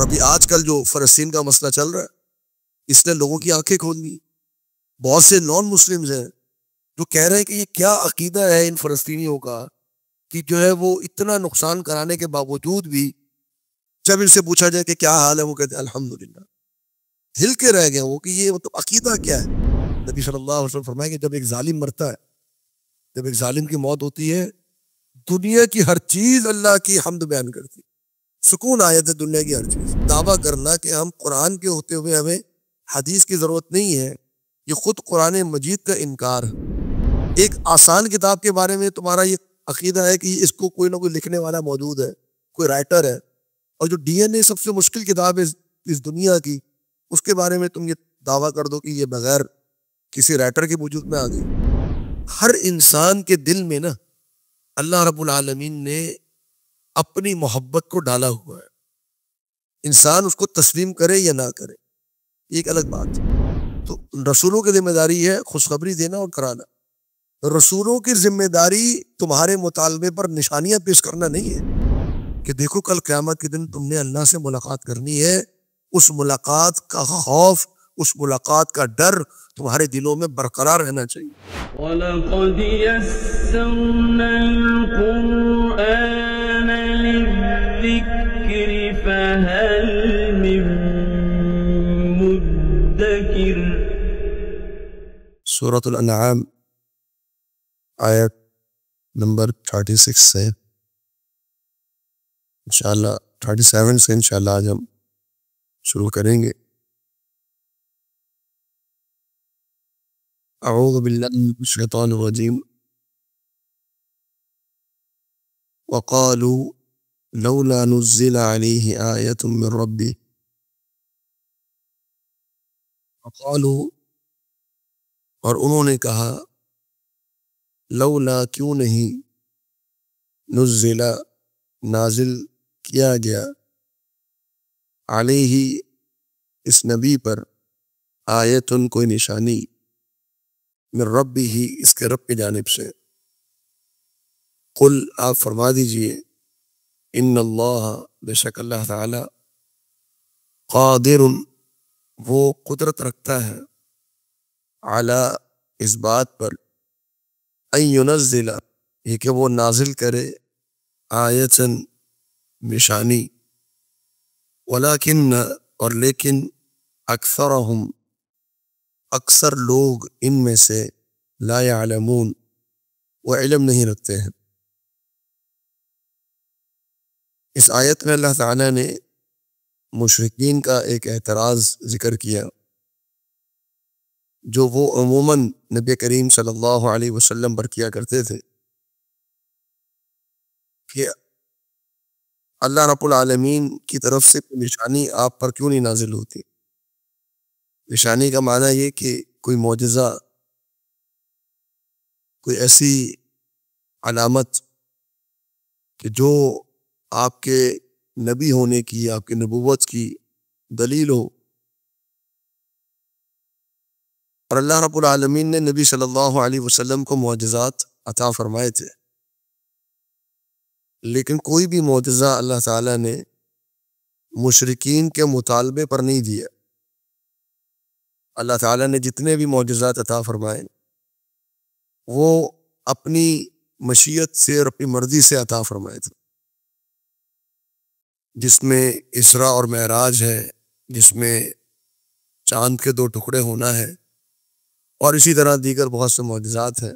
اور ابھی آج کل جو فلسطین کا مسئلہ چل رہا ہے اس نے لوگوں کی آنکھیں کھول دی. بہت سے نان مسلمز ہیں جو کہہ رہے ہیں کہ یہ کیا عقیدہ ہے ان فلسطینیوں کا کہ جو ہے وہ اتنا نقصان کرانے کے باوجود بھی جب ان سے پوچھا جائے کہ کیا حال ہے وہ کہتے ہیں الحمدللہ. ہل کے رہ گئے وہ کہ یہ مطلب عقیدہ کیا ہے. نبی صلی اللہ علیہ وسلم فرمائے کہ جب ایک ظالم مرتا ہے، جب ایک ظالم کی موت ہوتی ہے، دنیا کی ہر چیز اللہ کی حمد بیان کرتی، سکون آیت ہے دنیا کی ہر چیز. دعویٰ کرنا کہ ہم قرآن کے ہوتے ہوئے ہمیں حدیث کی ضرورت نہیں ہے، یہ خود قرآن مجید کا انکار ہے. ایک آسان کتاب کے بارے میں تمہارا یہ عقیدہ ہے کہ اس کو کوئی نہ کوئی لکھنے والا موجود ہے، کوئی رائٹر ہے، اور جو ڈی این اے سب سے مشکل کتاب ہے اس دنیا کی، اس کے بارے میں تم یہ دعویٰ کر دو کہ یہ بغیر کسی رائٹر کے وجود میں آ گئی. ہر انسان کے دل میں نا اللہ رب العالمین نے اپنی محبت کو ڈالا ہوا ہے. انسان اس کو تسلیم کرے یا نہ کرے یہ ایک الگ بات ہے. تو رسولوں کی ذمہ داری ہے خوشخبری دینا اور کرانا. رسولوں کی ذمہ داری تمہارے مطالبے پر نشانیاں پیش کرنا نہیں ہے کہ دیکھو کل قیامت کے دن تم نے اللہ سے ملاقات کرنی ہے. اس ملاقات کا خوف، اس ملاقات کا ڈر تمہارے دلوں میں برقرار رہنا چاہیے. وَلَقَدْ يَسَّرْنَا الْقُرْآنَ لِلذِّكْرِ فَهَلْ مِن مُدَّكِرٍ. سورۃ الانعام آیت نمبر 36 سے انشاءاللہ 37 سے انشاءاللہ آج ہم شروع کریں گے. اعوذ باللہ من الشیطان الرجیم. وقالوا لولا نزل علیہ آیۃ من ربہ. وقالوا، اور انہوں نے کہا، لولا کیوں نہیں، نزل نازل کیا گیا، علیہ اس نبی پر، آیتن کوئی نشانی، من ربہ اس کے رب کی جانب سے. قل آپ فرما دیجئے، ان اللہ بے شک اللہ تعالی، قادر وہ قدرت رکھتا ہے، علی اس بات پر، ان ینزل یہ کہ وہ نازل کرے، آیتن نشانی، ولیکن اور لیکن، اکثرہم اکثر لوگ ان میں سے، لا یعلمون وہ علم نہیں رکھتے ہیں. اس آیت میں اللہ تعالیٰ نے مشرکین کا ایک اعتراض ذکر کیا جو وہ عموماً نبی کریم صلی اللہ علیہ وسلم پر کیا کرتے تھے کہ اللہ رب العالمین کی طرف سے نشانی آپ پر کیوں نہیں نازل ہوتی. نشانی کا معنی یہ کہ کوئی معجزہ، کوئی ایسی علامت کہ جو آپ کے نبی ہونے کی، آپ کی نبوت کی دلیل ہو. اور اللہ رب العالمین نے نبی صلی اللہ علیہ وسلم کو معجزات عطا فرمائے تھے، لیکن کوئی بھی معجزہ اللہ تعالیٰ نے مشرکین کے مطالبے پر نہیں دیا. اللہ تعالیٰ نے جتنے بھی معجزات عطا فرمائے وہ اپنی مشیت سے اور اپنی مرضی سے عطا فرمائے تھے، جس میں اسراء اور معراج ہے، جس میں چاند کے 2 ٹکڑے ہونا ہے، اور اسی طرح دیگر بہت سے معجزات ہیں.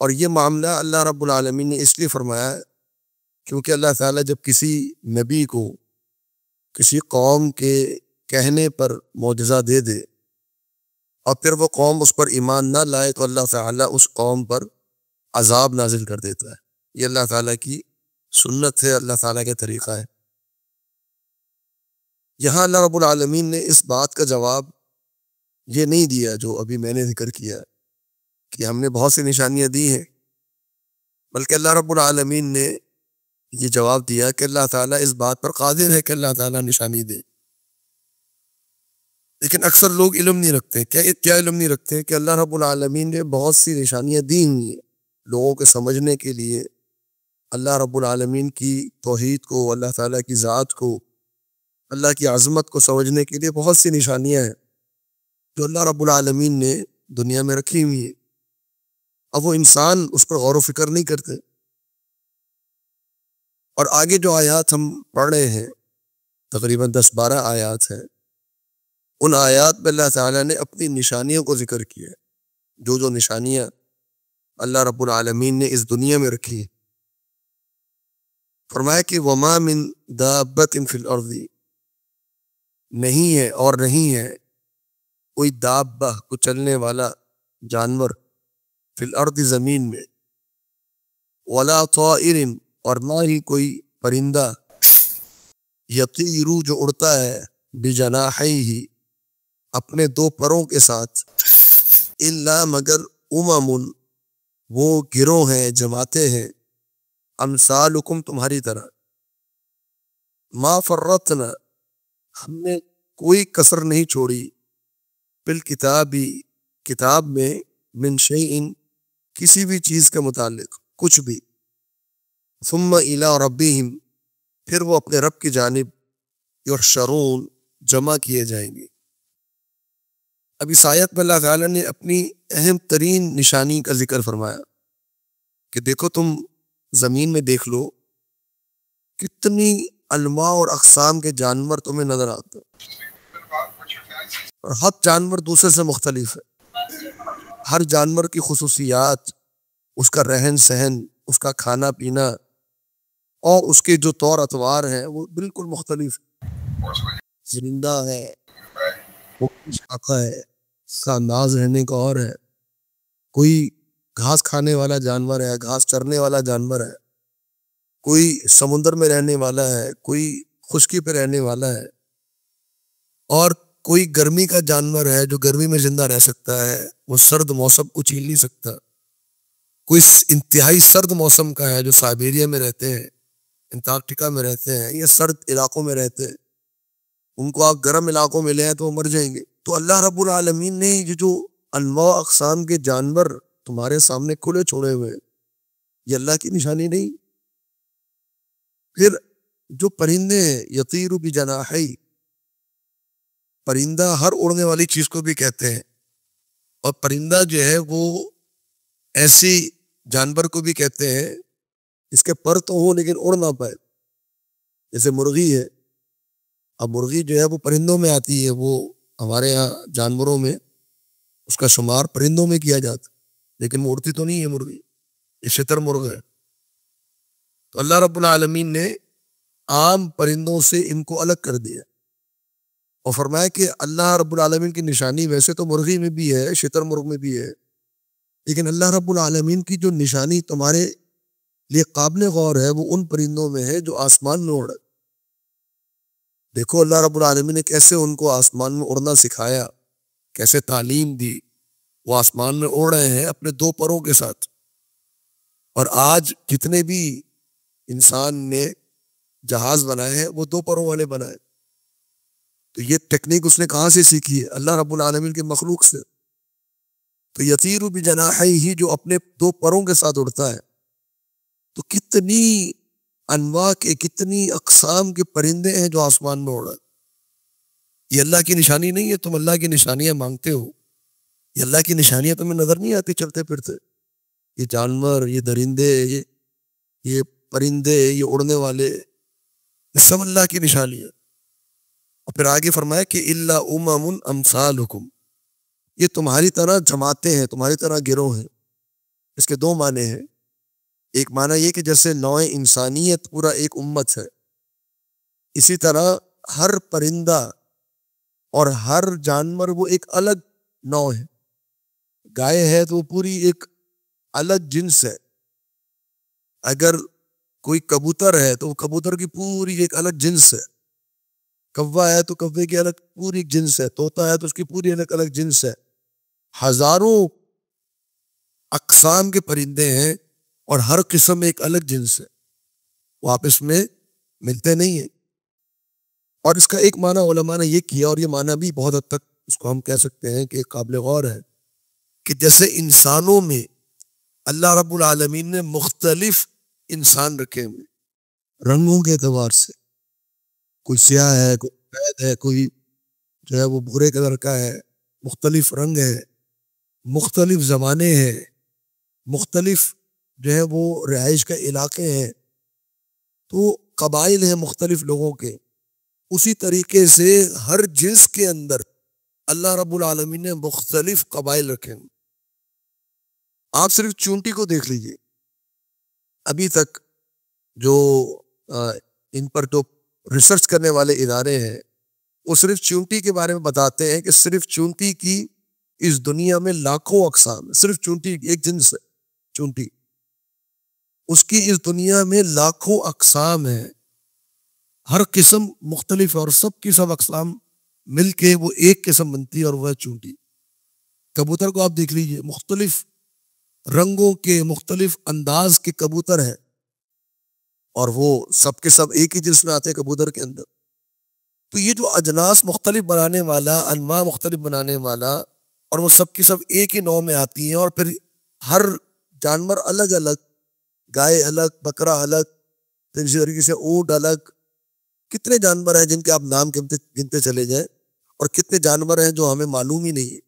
اور یہ معاملہ اللہ رب العالمین نے اس لیے فرمایا کیونکہ اللہ تعالیٰ جب کسی نبی کو کسی قوم کے کہنے پر معجزہ دے دے اور پھر وہ قوم اس پر ایمان نہ لائے تو اللہ تعالیٰ اس قوم پر عذاب نازل کر دیتا ہے. یہ اللہ تعالیٰ کی سنت ہے، اللہ تعالیٰ کا طریقہ ہے. یہاں اللہ رب العالمین نے اس بات کا جواب یہ نہیں دیا جو ابھی میں نے ذکر کیا کہ ہم نے بہت سی نشانیاں دی ہیں، بلکہ اللہ رب العالمین نے یہ جواب دیا کہ اللہ تعالیٰ اس بات پر قادر ہے کہ اللہ تعالیٰ نشانی دے. لیکن اکثر لوگ علم نہیں رکھتے. کیا علم نہیں رکھتے؟ کہ اللہ رب العالمین نے بہت سی نشانیاں دی ہیں لوگوں کے سمجھنے کے لیے، اللہ رب العالمین کی توحید کو، اللہ تعالیٰ کی ذات کو، اللہ کی عظمت کو سمجھنے کے لیے بہت سی نشانیاں ہیں جو اللہ رب العالمین نے دنیا میں رکھی ہوئی ہیں۔ اب وہ انسان اس پر غور و فکر نہیں کرتے، اور آگے جو آیات ہم پڑھ رہے ہیں تقریباً 10-12 آیات ہیں، ان آیات میں اللہ تعالیٰ نے اپنی نشانیوں کو ذکر کیا ہے، جو نشانیاں اللہ رب العالمین نے اس دنیا میں رکھی ہیں۔ فرمایا کہ وَمَا مِن دَابَّةٍ فِي الْأَرْضِ، نہیں ہے اور نہیں ہے کوئی دابہ، کوئی چلنے والا جانور، فی الارض زمین میں، ولا طائر، اور نہ ہی کوئی پرندہ، یطیر جو اڑتا ہے، بجناحیہ اپنے 2 پروں کے ساتھ، الا مگر امم وہ گروہ ہیں، جماعتیں ہیں، امثالکم تمہاری طرح، ما فرطنا ہم نے کوئی کسر نہیں چھوڑی، بالکتابی کتاب میں، من شیئن کسی بھی چیز کے متعلق کچھ بھی، ثم الی ربہم پھر وہ اپنے رب کی جانب، یحشرون جمع کیے جائیں گے۔ اب اس آیت میں اللہ تعالیٰ نے اپنی اہم ترین نشانی کا ذکر فرمایا کہ دیکھو تم زمین میں دیکھ لو کتنی انواع اور اقسام کے جانور تمہیں نظر آتے ہیں، اور ہر جانور دوسرے سے مختلف ہے۔ ہر جانور کی خصوصیات، اس کا رہن سہن، اس کا کھانا پینا، اور اس کے جو طور اطوار ہیں وہ بالکل مختلف ہے۔ زندہ ہے، وہ شاخہ ہے، اس کا انداز رہنے کا اور ہے، کوئی گھاس کھانے والا جانور ہے، گھاس چرنے والا جانور ہے، کوئی سمندر میں رہنے والا ہے، کوئی خشکی پہ رہنے والا ہے، اور کوئی گرمی کا جانور ہے جو گرمی میں زندہ رہ سکتا ہے، وہ سرد موسم کو جھیل نہیں سکتا، کوئی انتہائی سرد موسم کا ہے جو سائبیریا میں رہتے ہیں، انٹارکٹیکا میں رہتے ہیں، یا سرد علاقوں میں رہتے ہیں، ان کو آپ گرم علاقوں میں لے آئیں تو وہ مر جائیں گے۔ تو اللہ رب العالمین نے یہ جو انواع اقسام کے جانور تمہارے سامنے کھلے چھوڑے ہوئے، یہ اللہ کی نشانی نہیں؟ پھر جو پرندے ہیں، یطیر بجناحی، پرندہ ہر اڑنے والی چیز کو بھی کہتے ہیں، اور پرندہ جو ہے وہ ایسی جانور کو بھی کہتے ہیں اس کے پر تو ہو لیکن اڑ نہ پائے، جیسے مرغی ہے۔ اب مرغی جو ہے وہ پرندوں میں آتی ہے، وہ ہمارے ہاں جانوروں میں اس کا شمار پرندوں میں کیا جاتا، لیکن وہ اڑتی تو نہیں ہے مرغی، یہ شتر مرغ ہے۔ تو اللہ رب العالمین نے عام پرندوں سے ان کو الگ کر دیا، اور فرمایا کہ اللہ رب العالمین کی نشانی ویسے تو مرغی میں بھی ہے، شتر مرغ میں بھی ہے، لیکن اللہ رب العالمین کی جو نشانی تمہارے لیے قابل غور ہے وہ ان پرندوں میں ہے جو آسمان میں اڑ۔ دیکھو اللہ رب العالمین نے کیسے ان کو آسمان میں اڑنا سکھایا، کیسے تعلیم دی، وہ آسمان میں اڑ رہے ہیں اپنے 2 پروں کے ساتھ۔ اور آج جتنے بھی انسان نے جہاز بنائے ہیں وہ 2 پروں والے بنائے، تو یہ ٹیکنیک اس نے کہاں سے سیکھی ہے؟ اللہ رب العالمین کے مخلوق سے۔ تو یطیر بجناحیہ جو اپنے 2 پروں کے ساتھ اڑتا ہے، تو کتنی انواع کے، کتنی اقسام کے پرندے ہیں جو آسمان میں اڑ رہے ہیں۔ یہ اللہ کی نشانی نہیں ہے؟ تم اللہ کی نشانیاں مانگتے ہو، یہ اللہ کی نشانیاں تمہیں نظر نہیں آتی چلتے پھرتے؟ یہ جانور، یہ درندے، یہ پرندے، یہ اڑنے والے، یہ سب اللہ کی نشانی ہے۔ اور پھر آگے فرمایا کہ الا امم امثالکم، یہ تمہاری طرح جماعتیں ہیں، تمہاری طرح گروہ ہیں۔ اس کے 2 معنی ہیں۔ ایک معنی یہ کہ جیسے نوع انسانیت پورا ایک امت ہے، اسی طرح ہر پرندہ اور ہر جانور وہ ایک الگ نوع ہے۔ گائے ہے تو وہ پوری ایک الگ جنس ہے، اگر کوئی کبوتر ہے تو وہ کبوتر کی پوری ایک الگ جنس ہے، کوا ہے تو کوے کی الگ پوری ایک جنس ہے، طوطا ہے تو اس کی پوری الگ جنس ہے۔ ہزاروں اقسام کے پرندے ہیں اور ہر قسم ایک الگ جنس ہے، وہ آپس میں ملتے نہیں ہیں۔ اور اس کا ایک معنی علماء نے یہ کیا، اور یہ معنی بھی بہت حد تک اس کو ہم کہہ سکتے ہیں کہ قابل غور ہے، کہ جیسے انسانوں میں اللہ رب العالمین نے مختلف انسان رکھے ہوئے رنگوں کے اعتبار سے، کوئی سیاہ ہے، کوئی سفید ہے، کوئی جو ہے وہ بھورے کلر کا ہے، مختلف رنگ ہے، مختلف زمانے ہیں، مختلف جو ہے وہ رہائش کے علاقے ہیں، تو قبائل ہیں مختلف لوگوں کے. اسی طریقے سے ہر جنس کے اندر اللہ رب العالمین نے مختلف قبائل رکھے ہیں. آپ صرف چونٹی کو دیکھ لیجئے، ابھی تک جو ان پر جو ریسرچ کرنے والے ادارے ہیں وہ صرف چونٹی کے بارے میں بتاتے ہیں کہ صرف چونٹی کی اس دنیا میں لاکھوں اقسام ہیں. صرف چونٹی ایک جنس ہے چونٹی، اس کی اس دنیا میں لاکھوں اقسام ہیں، ہر قسم مختلف ہے، اور سب کی سب اقسام مل کے وہ ایک قسم بنتی ہے اور وہ ہے چونٹی. کبوتر کو آپ دیکھ لیجئے، مختلف رنگوں کے مختلف انداز کے کبوتر ہیں، اور وہ سب کے سب ایک ہی جنس میں آتے ہیں کبوتر کے اندر. تو یہ جو اجناس مختلف بنانے والا، انواع مختلف بنانے والا، اور وہ سب کی سب ایک ہی نوع میں آتی ہیں، اور پھر ہر جانور الگ الگ، گائے الگ، بکرا الگ، اسی طریقے سے اونٹ الگ. کتنے جانور ہیں جن کے آپ نام گنتے چلے جائیں، اور کتنے جانور ہیں جو ہمیں معلوم ہی نہیں ہے.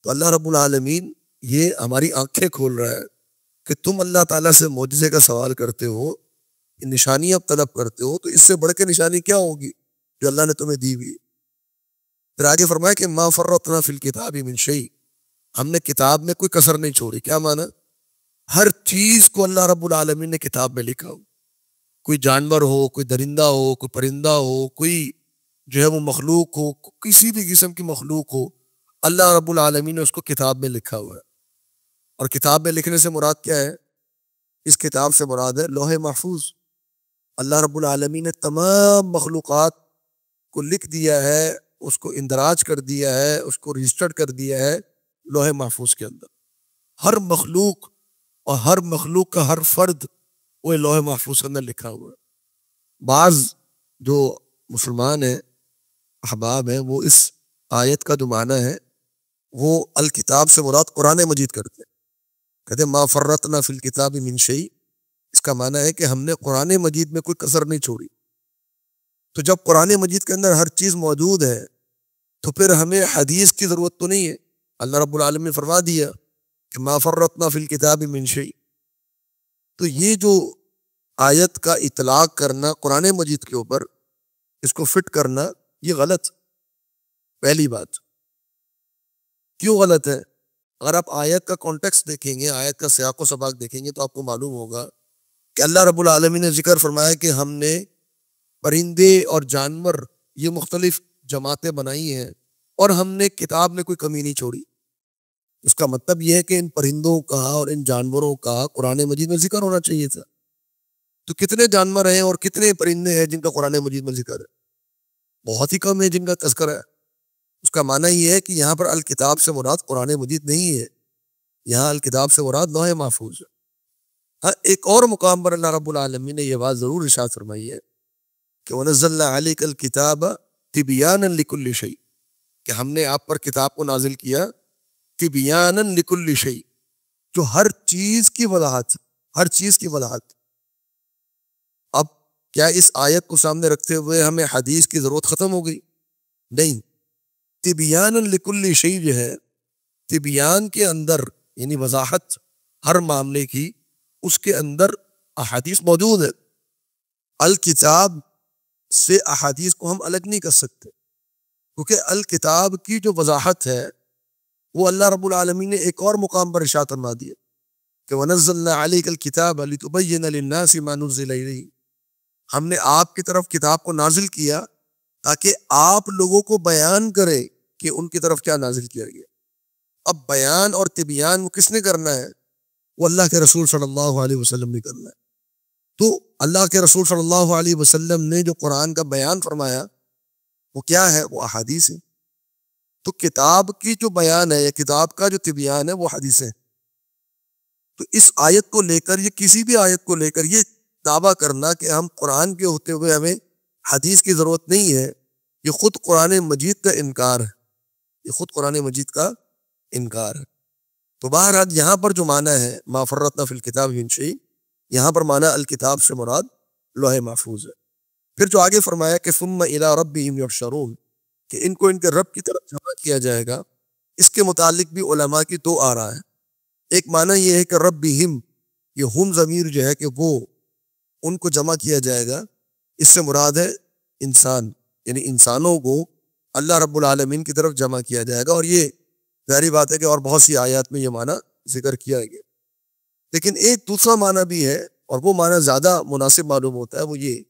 تو اللہ رب العالمین یہ ہماری آنکھیں کھول رہا ہے کہ تم اللہ تعالیٰ سے معجزے کا سوال کرتے ہو، نشانیاں طلب کرتے ہو، تو اس سے بڑھ کے نشانی کیا ہوگی جو اللہ نے تمہیں دی ہوئی. پھر آگے فرمایا کہ ما فرطنا فی الکتاب من شیء، ہم نے کتاب میں کوئی کسر نہیں چھوڑی. کیا معنی؟ ہر چیز کو اللہ رب العالمین نے کتاب میں لکھا ہو. کوئی جانور ہو، کوئی درندہ ہو، کوئی پرندہ ہو، کوئی جو ہے وہ مخلوق ہو، کسی بھی قسم کی مخلوق ہو، اللہ رب العالمین نے اس کو کتاب میں لکھا ہوا ہے. اور کتاب میں لکھنے سے مراد کیا ہے؟ اس کتاب سے مراد ہے لوح محفوظ. اللہ رب العالمین نے تمام مخلوقات کو لکھ دیا ہے، اس کو اندراج کر دیا ہے، اس کو رجسٹرڈ کر دیا ہے لوح محفوظ کے اندر. ہر مخلوق اور ہر مخلوق کا ہر فرد وہ لوح محفوظ کے اندر لکھا ہوا ہے. بعض جو مسلمان ہیں، احباب ہیں، وہ اس آیت کا جو معنی ہے وہ الکتاب سے مراد قرآن مجید کرتے ہیں. کہتے ہیں ما فرطنا فی الکتاب من شیء، اس کا معنی ہے کہ ہم نے قرآن مجید میں کوئی کسر نہیں چھوڑی. تو جب قرآن مجید کے اندر ہر چیز موجود ہے تو پھر ہمیں حدیث کی ضرورت تو نہیں ہے. اللہ رب العالمین نے فرما دیا کہ ما فرطنا فی الکتاب من شیء. تو یہ جو آیت کا اطلاق کرنا قرآن مجید کے اوپر، اس کو فٹ کرنا، یہ غلط. پہلی بات کیوں غلط ہے؟ اگر آپ آیت کا کانٹیکسٹ دیکھیں گے، آیت کا سیاق و سباق دیکھیں گے، تو آپ کو معلوم ہوگا کہ اللہ رب العالمین نے ذکر فرمایا کہ ہم نے پرندے اور جانور یہ مختلف جماعتیں بنائی ہیں، اور ہم نے کتاب میں کوئی کمی نہیں چھوڑی. اس کا مطلب یہ ہے کہ ان پرندوں کا اور ان جانوروں کا قرآن مجید میں ذکر ہونا چاہیے تھا. تو کتنے جانور ہیں اور کتنے پرندے ہیں جن کا قرآن مجید میں ذکر ہے؟ بہت ہی کم ہے جن کا تذکرہ ہے. اس کا معنی یہ ہے کہ یہاں پر الکتاب سے مراد قرآن مجید نہیں ہے، یہاں الکتاب سے مراد لوح محفوظ ہے. ہاں، ایک اور مقام پر اللہ رب العالمین نے یہ بات ضرور ارشاد فرمائی ہے کہ وَنَزَّلْنَا عَلَيْكَ الْكِتَابَ تِبْيَانًا لِكُلِّ شَيْءٍ، کہ ہم نے آپ پر کتاب کو نازل کیا تِبْيَانًا لِكُلِّ شَيْءٍ، جو ہر چیز کی وضاحت، ہر چیز کی وضاحت. اب کیا اس آیت کو سامنے رکھتے ہوئے ہمیں حدیث کی ضرورت ختم ہو گئی؟ نہیں. تِبْيَانًا لِكُلِّ شَيْءٍ جو ہے، تبیان کے اندر یعنی وضاحت ہر معاملے کی، اس کے اندر احادیث موجود ہے. الکتاب سے احادیث کو ہم الگ نہیں کر سکتے، کیونکہ الکتاب کی جو وضاحت ہے وہ اللہ رب العالمین نے ایک اور مقام پر ارشاد فرما دیا کہ وَنَزَّلْنَا عَلَيْكَ الْكِتَابَ لِتُبَيِّنَ لِلنَّاسِ مَا نُزِّلَ إِلَيْهِمْ، ہم نے آپ کی طرف کتاب کو نازل کیا تاکہ آپ لوگوں کو بیان کریں کہ ان کی طرف کیا نازل کیا گیا. اب بیان اور تبیان وہ کس نے کرنا ہے؟ وہ اللہ کے رسول صلی اللہ علیہ وسلم نے کرنا ہے. تو اللہ کے رسول صلی اللہ علیہ وسلم نے جو قرآن کا بیان فرمایا وہ کیا ہے؟ وہ احادیث ہے. تو کتاب کی جو بیان ہے یا کتاب کا جو تبیان ہے وہ حدیث ہے. تو اس آیت کو لے کر، یہ کسی بھی آیت کو لے کر یہ دعویٰ کرنا کہ ہم قرآن کے ہوتے ہوئے ہمیں حدیث کی ضرورت نہیں ہے، یہ خود قرآن مجید کا انکار ہے، یہ خود قرآن مجید کا انکار ہے. تو بہرحال یہاں پر جو معنی ہے ما فرطنا فی الکتاب من شیء، یہاں پر معنی الکتاب سے مراد لوح محفوظ ہے۔ پھر جو آگے فرمایا کہ ثم الی ربہم یحشرون، کہ ان کو ان کے رب کی طرف جمع کیا جائے گا، اس کے متعلق بھی علماء کی دو آراء ہے۔ ایک معنی یہ ہے کہ ربہم، یہ ہم ضمیر جو ہے کہ وہ ان کو جمع کیا جائے گا، اس سے مراد ہے انسان، یعنی انسانوں کو اللہ رب العالمین کی طرف جمع کیا جائے گا، اور یہ ظاہری بات ہے کہ اور بہت سی آیات میں یہ معنی ذکر کیا گیا۔ لیکن ایک دوسرا معنی بھی ہے، اور وہ معنی زیادہ مناسب معلوم ہوتا ہے، وہ یہ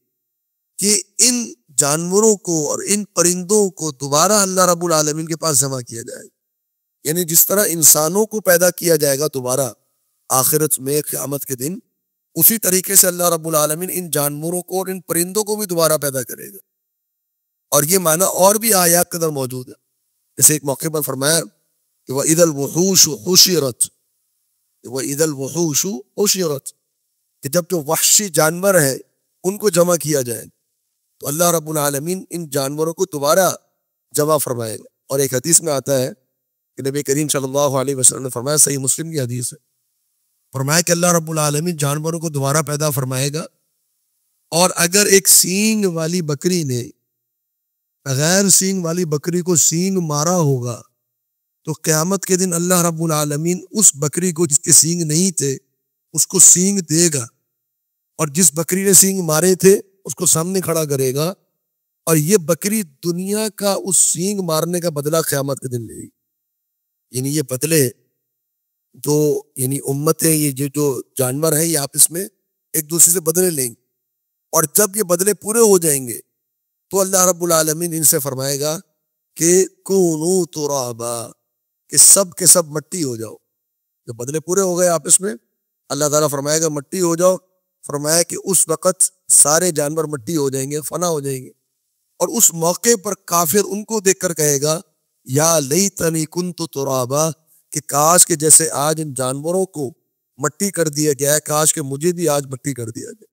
کہ ان جانوروں کو اور ان پرندوں کو دوبارہ اللہ رب العالمین کے پاس جمع کیا جائے گا، یعنی جس طرح انسانوں کو پیدا کیا جائے گا دوبارہ آخرت میں قیامت کے دن، اسی طریقے سے اللہ رب العالمین ان جانوروں کو اور ان پرندوں کو بھی دوبارہ پیدا کرے گا۔ اور یہ معنی اور بھی آیات کے اندر موجود ہے، جیسے ایک موقع پر فرمایا کہ وَإِذَا الْوُحُوشُ حُشِرَتْ، وَإِذَا الْوُحُوشُ حُشِرَتْ، کہ جب جو وحشی جانور ہیں ان کو جمع کیا جائے تو اللہ رب العالمین ان جانوروں کو دوبارہ جمع فرمائے گا۔ اور ایک حدیث میں آتا ہے کہ نبی کریم صلی اللہ علیہ وسلم نے فرمایا، صحیح مسلم کی حدیث ہے، فرمایا کہ اللہ رب العالمین جانوروں کو دوبارہ پیدا فرمائے گا، اور اگر ایک سینگ والی بکری نے غیر سینگ والی بکری کو سینگ مارا ہوگا تو قیامت کے دن اللہ رب العالمین اس بکری کو جس کے سینگ نہیں تھے اس کو سینگ دے گا، اور جس بکری نے سینگ مارے تھے اس کو سامنے کھڑا کرے گا، اور یہ بکری دنیا کا اس سینگ مارنے کا بدلہ قیامت کے دن لے گی۔ یعنی یہ بدلے جو یعنی امتیں، یہ جو جانور ہیں، یہ آپس میں ایک دوسرے سے بدلے لیں گے، اور جب یہ بدلے پورے ہو جائیں گے تو اللہ رب العالمین ان سے فرمائے گا کہ کونوا ترابا، کہ سب کے سب مٹی ہو جاؤ۔ جب بدلے پورے ہو گئے آپس میں، اللہ تعالیٰ فرمائے گا مٹی ہو جاؤ۔ فرمایا کہ اس وقت سارے جانور مٹی ہو جائیں گے، فنا ہو جائیں گے، اور اس موقع پر کافر ان کو دیکھ کر کہے گا یا لیتنی کنت ترابا، کہ کاش کہ جیسے آج ان جانوروں کو مٹی کر دیا گیا ہے، کاش کہ مجھے بھی آج مٹی کر دیا جائے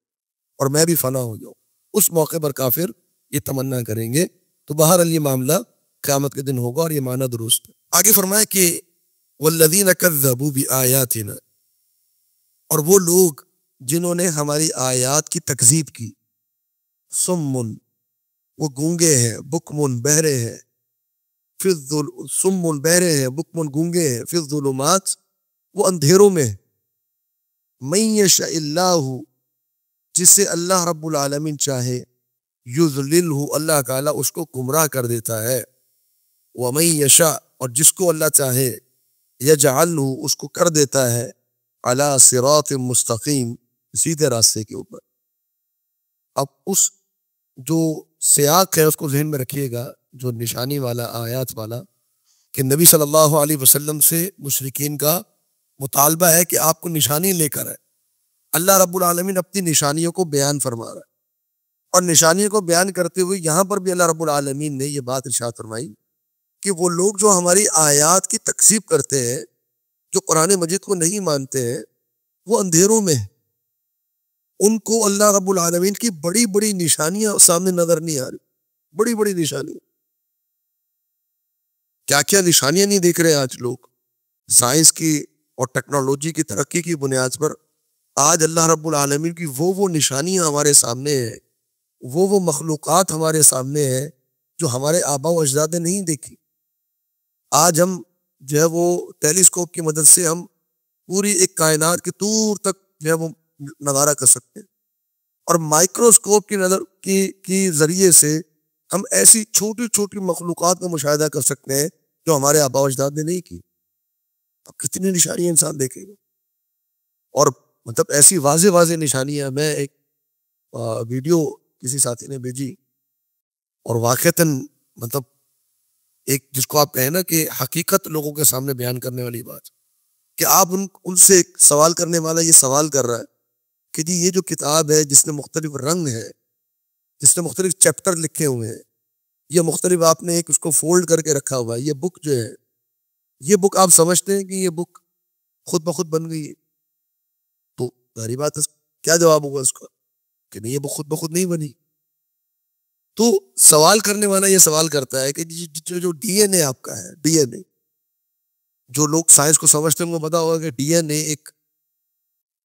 اور میں بھی فنا ہو جاؤں۔ اس موقع پر کافر یہ تمنا کریں گے۔ تو بہرحال یہ معاملہ قیامت کے دن ہوگا، اور یہ معنی درست ہے۔ آگے فرمایا کہ والذین کذبوا بآیاتنا، اور وہ لوگ جنہوں نے ہماری آیات کی تکذیب کی، سمن، وہ گونگے ہیں، بکمن، بہرے ہیں، سمن بہرے ہیں، بکمن گونگے ہیں، فی الظلمات، وہ اندھیروں میں، من یشاء اللہ، جسے اللہ رب العالمین چاہے، یضللہ، اللہ تعالیٰ اس کو گمراہ کر دیتا ہے، ومن یشاء، اور جس کو اللہ چاہے، یجعلہ، اس کو کر دیتا ہے، علی صراط مستقیم، سیدھے راستے کے اوپر۔ اب اس جو سیاق ہے اس کو ذہن میں رکھیے گا، جو نشانی والا، آیات والا، کہ نبی صلی اللہ علیہ وسلم سے مشرکین کا مطالبہ ہے کہ آپ کو نشانی لے کر آئے۔ اللہ رب العالمین اپنی نشانیوں کو بیان فرما رہا ہے، اور نشانیوں کو بیان کرتے ہوئے یہاں پر بھی اللہ رب العالمین نے یہ بات ارشاد فرمائی کہ وہ لوگ جو ہماری آیات کی تکذیب کرتے ہیں، جو قرآن مجید کو نہیں مانتے ہیں، وہ اندھیروں میں ہیں، ان کو اللہ رب العالمین کی بڑی بڑی نشانیاں سامنے نظر نہیں آ رہی، بڑی بڑی نشانیاں۔ کیا کیا نشانیاں نہیں دیکھ رہے آج لوگ؟ سائنس کی اور ٹیکنالوجی کی ترقی کی بنیاد پر آج اللہ رب العالمین کی وہ نشانیاں ہمارے سامنے ہیں، وہ مخلوقات ہمارے سامنے ہیں جو ہمارے آباء و اجداد نے نہیں دیکھی۔ آج ہم جو ہے وہ ٹیلیسکوپ کی مدد سے ہم پوری ایک کائنات کی دور تک جو ہے وہ نظارہ کر سکتے ہیں، اور مائکروسکوپ کی نظر کی ذریعے سے ہم ایسی چھوٹی چھوٹی مخلوقات کا مشاہدہ کر سکتے ہیں جو ہمارے آباء و اجداد نے نہیں کی۔ اب کتنی نشانیاں انسان دیکھے گا، اور مطلب ایسی واضح واضح نشانیاں۔ میں ایک ویڈیو کسی ساتھی نے بھیجی، اور واقعتاً مطلب ایک جس کو آپ کہیں نا کہ حقیقت لوگوں کے سامنے بیان کرنے والی بات، کہ آپ ان سے ایک سوال کرنے والا یہ سوال کر رہا ہے کہ جی یہ جو کتاب ہے جس میں مختلف رنگ ہے، جس میں مختلف چیپٹر لکھے ہوئے ہیں، یہ مختلف آپ نے ایک اس کو فولڈ کر کے رکھا ہوا ہے، یہ بک جو ہے، یہ بک آپ سمجھتے ہیں کہ یہ بک خود بخود بن گئی ہے؟ تو ظاہری بات ہے، کیا جواب ہوگا اس کا کہ نہیں، یہ بک خود بخود نہیں بنی۔ تو سوال کرنے والا یہ سوال کرتا ہے کہ جو ڈی این اے آپ کا ہے، ڈی این اے، جو لوگ سائنس کو سمجھتے ہیں ان کو پتا ہوگا کہ ڈی این اے ایک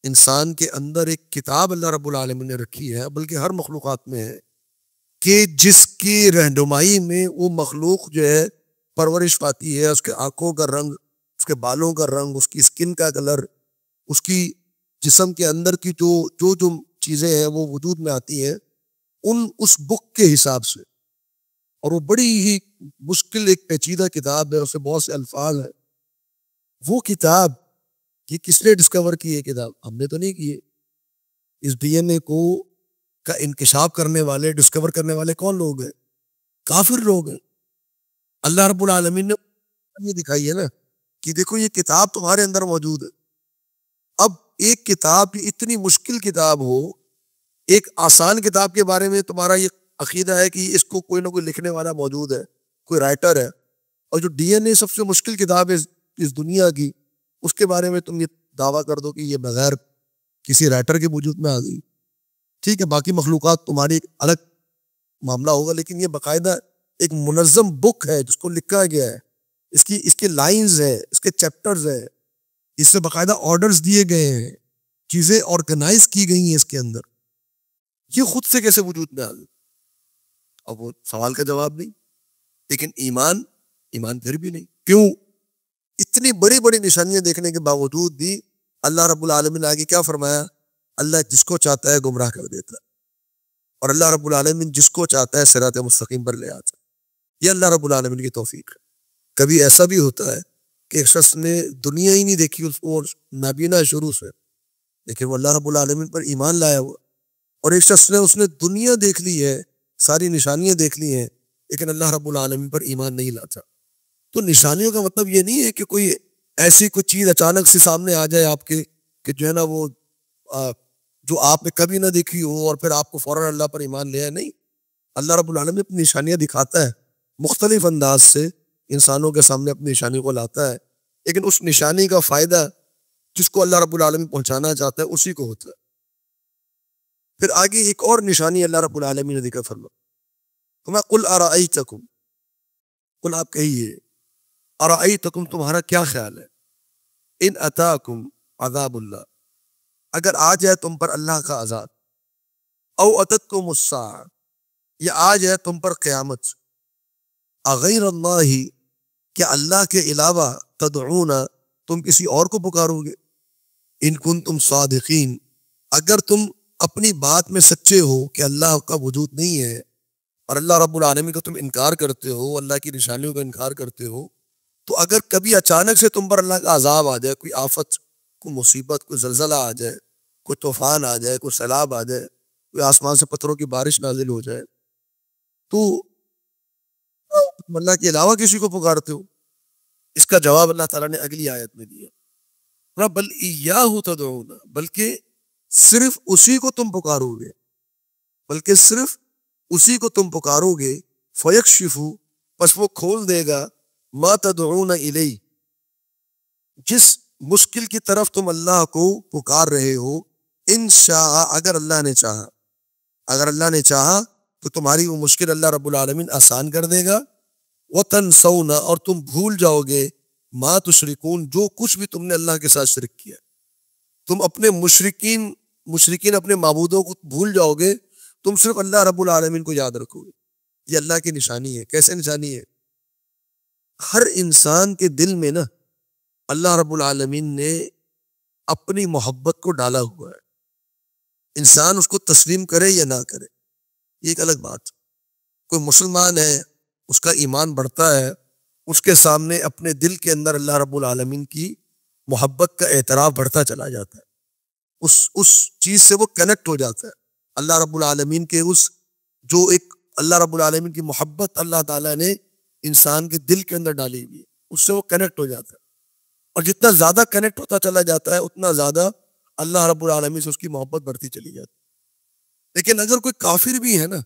انسان کے اندر ایک کتاب اللہ رب العالمین نے رکھی ہے، بلکہ ہر مخلوقات میں ہے، کہ جس کی رہنمائی میں وہ مخلوق جو ہے پرورش پاتی ہے، اس کے آنکھوں کا رنگ، اس کے بالوں کا رنگ، اس کی اسکن کا کلر، اس کی جسم کے اندر کی جو چیزیں ہیں وہ وجود میں آتی ہیں اس بک کے حساب سے. اور وہ بڑی ہی مشکل ایک پیچیدہ کتاب ہے، اس میں بہت سے الفاظ ہیں. وہ کتاب یہ کس نے ڈسکور کی ہے؟ کتاب ہم نے تو نہیں کی ہے. اس ڈی این اے کو کا انکشاف کرنے والے، ڈسکور کرنے والے کون لوگ ہیں؟ کافر لوگ ہیں. اللہ رب العالمین نے یہ دکھائی ہے نا کہ دیکھو یہ کتاب تمہارے اندر موجود ہے. اب ایک کتاب کی اتنی مشکل کتاب ہو، ایک آسان کتاب کے بارے میں تمہارا یہ عقیدہ ہے کہ اس کو کوئی نہ کوئی لکھنے والا موجود ہے، کوئی رائٹر ہے، اور جو ڈی این اے سب سے مشکل کتاب ہے اس دنیا کی، اس کے بارے میں تم یہ دعویٰ کر دو کہ یہ بغیر کسی رائٹر کے وجود میں آ گئی. ٹھیک ہے، باقی مخلوقات تمہاری ایک الگ معاملہ ہوگا، لیکن یہ باقاعدہ ایک منظم بک ہے جس کو لکھا گیا ہے. اس کے لائنز ہیں، اس کے چیپٹرز ہیں، اس سے باقاعدہ آرڈرز دیے گئے ہیں، چیزیں آرگنائز کی گئی ہیں اس کے اندر. یہ خود سے کیسے وجود میں آ گئی؟ اب وہ سوال کا جواب نہیں. لیکن ایمان پھر بھی نہیں. کیوں؟ اتنی بڑی بڑی نشانیاں دیکھنے کے باوجود بھی اللہ رب العالمین نے آگے کیا فرمایا؟ اللہ جس کو چاہتا ہے گمراہ کر دیتا ہے، اور اللہ رب العالمین جس کو چاہتا ہے صراط مستقیم پر لے آتا ہے. یہ اللہ رب العالمین کی توفیق ہے. کبھی ایسا بھی ہوتا ہے کہ ایک شخص نے دنیا ہی نہیں دیکھی، اس کو نابینا شروع سے، لیکن وہ اللہ رب العالمین پر ایمان لایا ہوا. اور ایک شخص نے دنیا دیکھ لی ہے، ساری نشانیاں دیکھ لی ہیں، لیکن اللہ رب العالمین پر ایمان نہیں لاتا. تو نشانیوں کا مطلب یہ نہیں ہے کہ کوئی ایسی کوئی چیز اچانک سے سامنے آ جائے آپ کے کہ جو ہے نا وہ جو آپ نے کبھی نہ دیکھی ہو اور پھر آپ کو فوراً اللہ پر ایمان لے آئے. نہیں، اللہ رب العالمین اپنی نشانیاں دکھاتا ہے، مختلف انداز سے انسانوں کے سامنے اپنی نشانی کو لاتا ہے، لیکن اس نشانی کا فائدہ جس کو اللہ رب العالمین پہنچانا چاہتا ہے اسی کو ہوتا ہے. پھر آگے ایک اور نشانی اللہ رب العالمین نے ذکر فرمایا، قل ارأیتکم، قل آپ کہیے، ارأیتکم تمہارا کیا خیال ہے، ان اتاکم عذاب اللہ، اگر آ جائے تم پر اللہ کا عذاب، او اتتکم الساعہ، یا آ جائے تم پر قیامت، اغیر اللہ، کیا اللہ کے علاوہ تدعون، تم کسی اور کو پکارو گے، ان کنتم صادقین، اگر تم اپنی بات میں سچے ہو کہ اللہ کا وجود نہیں ہے اور اللہ رب العالمین کا تم انکار کرتے ہو، اللہ کی نشانیوں کا انکار کرتے ہو، تو اگر کبھی اچانک سے تم پر اللہ کا عذاب آ جائے، کوئی آفت، کوئی مصیبت، کوئی زلزلہ آ جائے، کوئی طوفان آ جائے، کوئی سیلاب آ جائے، کوئی آسمان سے پتھروں کی بارش نازل ہو جائے، تو تم اللہ کے علاوہ کسی کو پکارتے ہو؟ اس کا جواب اللہ تعالیٰ نے اگلی آیت میں دیا، بل ایاہ تدعون، بلکہ صرف اسی کو تم پکارو گے، بلکہ صرف اسی کو تم پکارو گے، فیکشف، پس وہ کھول دے گا، ما تدعون الیہ، جس مشکل کی طرف تم اللہ کو پکار رہے ہو، ان شاء، اگر اللہ نے چاہا، اگر اللہ نے چاہا تو تمہاری وہ مشکل اللہ رب العالمین آسان کر دے گا. وتنسون، اور تم بھول جاؤ گے، ما تشرکون، جو کچھ بھی تم نے اللہ کے ساتھ شرک کیا، تم اپنے مشرکین اپنے معبودوں کو بھول جاؤ گے، تم صرف اللہ رب العالمین کو یاد رکھو گے. یہ اللہ کی نشانی ہے. کیسے نشانی ہے؟ ہر انسان کے دل میں نا اللہ رب العالمین نے اپنی محبت کو ڈالا ہوا ہے. انسان اس کو تسلیم کرے یا نہ کرے، یہ ایک الگ بات. کوئی مسلمان ہے، اس کا ایمان بڑھتا ہے، اس کے سامنے اپنے دل کے اندر اللہ رب العالمین کی محبت کا اعتراف بڑھتا چلا جاتا ہے، اس چیز سے وہ کنیکٹ ہو جاتا ہے. اللہ رب العالمین کے جو ایک اللہ رب العالمین کی محبت اللہ تعالیٰ نے انسان کے دل کے اندر ڈالی ہوئی ہے، اس سے وہ کنیکٹ ہو جاتا ہے. اور جتنا زیادہ کنیکٹ ہوتا چلا جاتا ہے اتنا زیادہ اللہ رب العالمین سے اس کی محبت بڑھتی چلی جاتی. لیکن اگر کوئی کافر بھی ہے نا،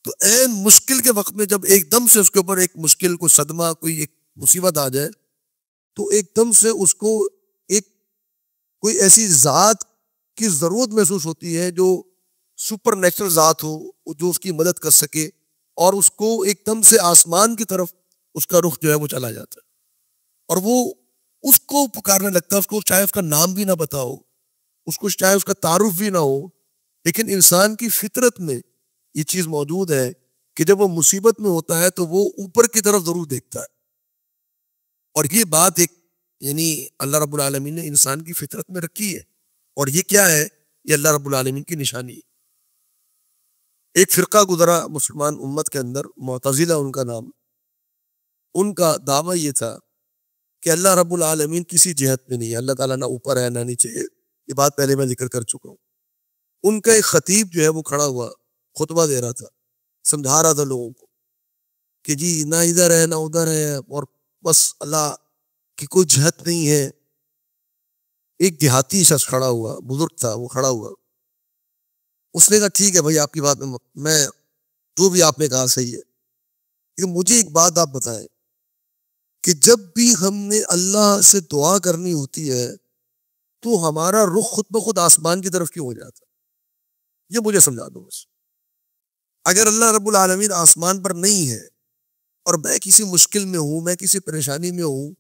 تو عین مشکل کے وقت میں جب ایک دم سے اس کے اوپر ایک مشکل، کوئی صدمہ، کوئی ایک مصیبت آ جائے، تو ایک دم سے اس کو کوئی ایسی ذات کی ضرورت محسوس ہوتی ہے جو سپر نیچرل ذات ہو، جو اس کی مدد کر سکے، اور اس کو ایک دم سے آسمان کی طرف اس کا رخ جو ہے وہ چلا جاتا ہے، اور وہ اس کو پکارنے لگتا ہے. اس کو چاہے اس کا نام بھی نہ پتا ہو، اس کو چاہے اس کا تعارف بھی نہ ہو، لیکن انسان کی فطرت میں یہ چیز موجود ہے کہ جب وہ مصیبت میں ہوتا ہے تو وہ اوپر کی طرف ضرور دیکھتا ہے. اور یہ بات ایک یعنی اللہ رب العالمین نے انسان کی فطرت میں رکھی ہے. اور یہ کیا ہے؟ یہ اللہ رب العالمین کی نشانی ہے. ایک فرقہ گزرا مسلمان امت کے اندر، معتزلہ ان کا نام. ان کا دعویٰ یہ تھا کہ اللہ رب العالمین کسی جہت میں نہیں ہے، اللہ تعالیٰ نہ اوپر ہے نہ نیچے ہے. یہ بات پہلے میں ذکر کر چکا ہوں. ان کا ایک خطیب جو ہے وہ کھڑا ہوا خطبہ دے رہا تھا، سمجھا رہا تھا لوگوں کو کہ جی نہ ادھر ہے نہ ادھر ہے، اور بس اللہ کی کوئی جہت نہیں ہے. ایک دیہاتی شخص کھڑا ہوا، بزرگ تھا، وہ کھڑا ہوا. اس نے کہا ٹھیک ہے بھائی، آپ کی بات میں جو بھی آپ نے کہا صحیح ہے، لیکن مجھے ایک بات آپ بتائیں کہ جب بھی ہم نے اللہ سے دعا کرنی ہوتی ہے تو ہمارا رخ خود بخود آسمان کی طرف کیوں ہو جاتا ہے؟ یہ مجھے سمجھا دو بس. اگر اللہ رب العالمین آسمان پر نہیں ہے اور میں کسی مشکل میں ہوں، میں کسی پریشانی میں ہوں،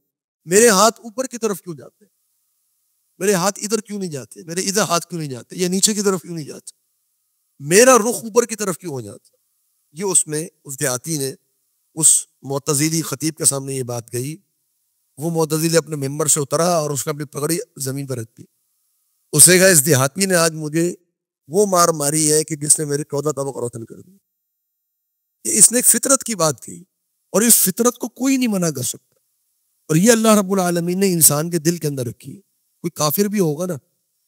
میرے ہاتھ اوپر کی طرف کیوں جاتے ہیں؟ میرے ہاتھ ادھر کیوں نہیں جاتے؟ میرے ادھر ہاتھ کیوں نہیں جاتے؟ یا نیچے کی طرف کیوں نہیں جاتے؟ میرا رخ اوپر کی طرف کیوں ہو جاتا؟ یہ اس دیہاتی نے اس معتزلی خطیب کے سامنے یہ بات کہی. وہ معتزلی اپنے ممبر سے اترا اور اس نے اپنی پگڑی زمین پر رکھ دی. اس نے کہا اس دیہاتی نے آج مجھے وہ مار ماری ہے کہ جس نے میرے 14 طبق روشن کر دی. اس نے ایک فطرت کی بات کی، اور اس فطرت کو کوئی نہیں منع کر سکتا. اور یہ اللہ رب العالمین نے انسان کے دل کے اندر رکھی ہے. کوئی کافر بھی ہوگا نا،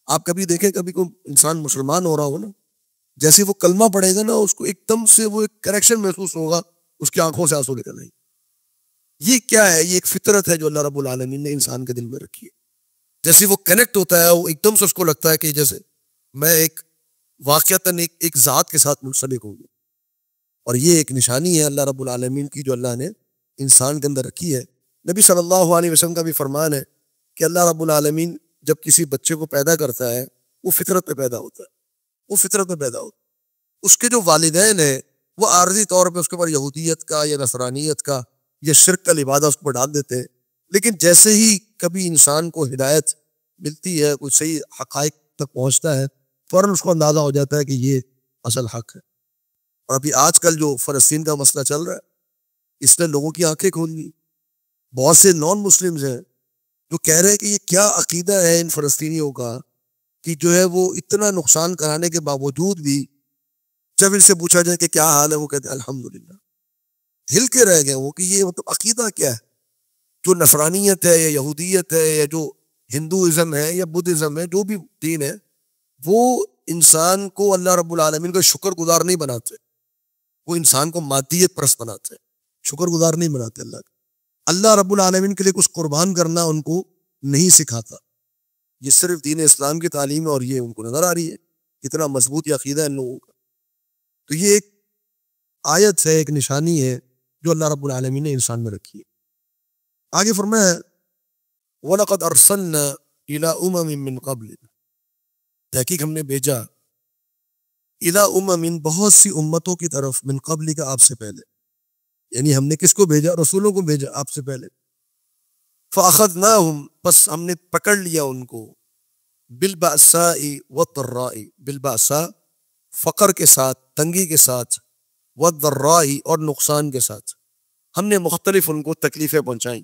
آپ کبھی دیکھیں کبھی کوئی انسان مسلمان ہو رہا ہو نا، جیسے وہ کلمہ پڑھے گا نا، اس کو ایک دم سے وہ ایک کریکشن محسوس ہوگا، اس کی آنکھوں سے آنسو نکل آئیں. یہ کیا ہے؟ یہ ایک فطرت ہے جو اللہ رب العالمین نے انسان کے دل میں رکھی ہے. جیسے وہ کنیکٹ ہوتا ہے، وہ ایک دم سے اس کو لگتا ہے کہ جیسے میں ایک واقعتاً ایک ذات کے ساتھ منسلک ہوں. اور یہ ایک نشانی ہے اللہ رب العالمین کی جو اللہ نے انسان کے اندر رکھی ہے. نبی صلی اللہ علیہ وسلم کا بھی فرمان ہے کہ اللہ رب العالمین جب کسی بچے کو پیدا کرتا ہے وہ فطرت پہ پیدا ہوتا ہے، وہ فطرت پہ پیدا ہوتا ہے. اس کے جو والدین ہیں وہ عارضی طور پہ اس کے اوپر یہودیت کا یا نصرانیت کا یا شرک کا لبادہ اس پر ڈال دیتے ہیں، لیکن جیسے ہی کبھی انسان کو ہدایت ملتی ہے، کوئی صحیح حقائق تک پہنچتا ہے، فوراً اس کو اندازہ ہو جاتا ہے کہ یہ اصل حق ہے. اور ابھی آج کل جو فلسطین کا مسئلہ چل رہا ہے، اس نے لوگوں کی آنکھیں کھول دی. بہت سے نان مسلمز ہیں جو کہہ رہے ہیں کہ یہ کیا عقیدہ ہے ان فلسطینیوں کا کہ جو ہے وہ اتنا نقصان کرانے کے باوجود بھی جب ان سے پوچھا جائے کہ کیا حال ہے، وہ کہتے ہیں الحمدللہ. ہل کے رہ گئے وہ کہ یہ مطلب عقیدہ کیا ہے؟ جو نصرانیت ہے یا یہودیت ہے یا جو ہندوازم ہے یا بدھزم ہے، جو بھی دین ہے، وہ انسان کو اللہ رب العالمین کا شکر گزار نہیں بناتے. وہ انسان کو مادیت پرست بناتے، شکر گزار نہیں بناتے. اللہ رب العالمین کے لیے کچھ قربان کرنا ان کو نہیں سکھاتا. یہ صرف دین اسلام کی تعلیم ہے اور یہ ان کو نظر آ رہی ہے کتنا مضبوط یہ عقیدہ ہے ان لوگوں کا. تو یہ ایک آیت ہے، ایک نشانی ہے جو اللہ رب العالمین نے انسان میں رکھی ہے. آگے فرمایا وَلَقَدْ أَرْسَلْنَا إِلَىٰ أُمَمٍ مِّن قَبْلِ، تحقیق ہم نے بھیجا إِلَىٰ أُمَمٍ بہت سی امتوں کی طرف، من قبل کا آپ سے پہلے، یعنی ہم نے کس کو بھیجا؟ رسولوں کو بھیجا آپ سے پہلے. فَأَخَذْنَاهُمْ بس ہم نے پکڑ لیا ان کو، بِالْبَأْسَاءِ وَالضَّرَّاءِ، بالبأساء فقر کے ساتھ، تنگی کے ساتھ، والضراء اور نقصان کے ساتھ. ہم نے مختلف ان کو تکلیفیں پہنچائیں.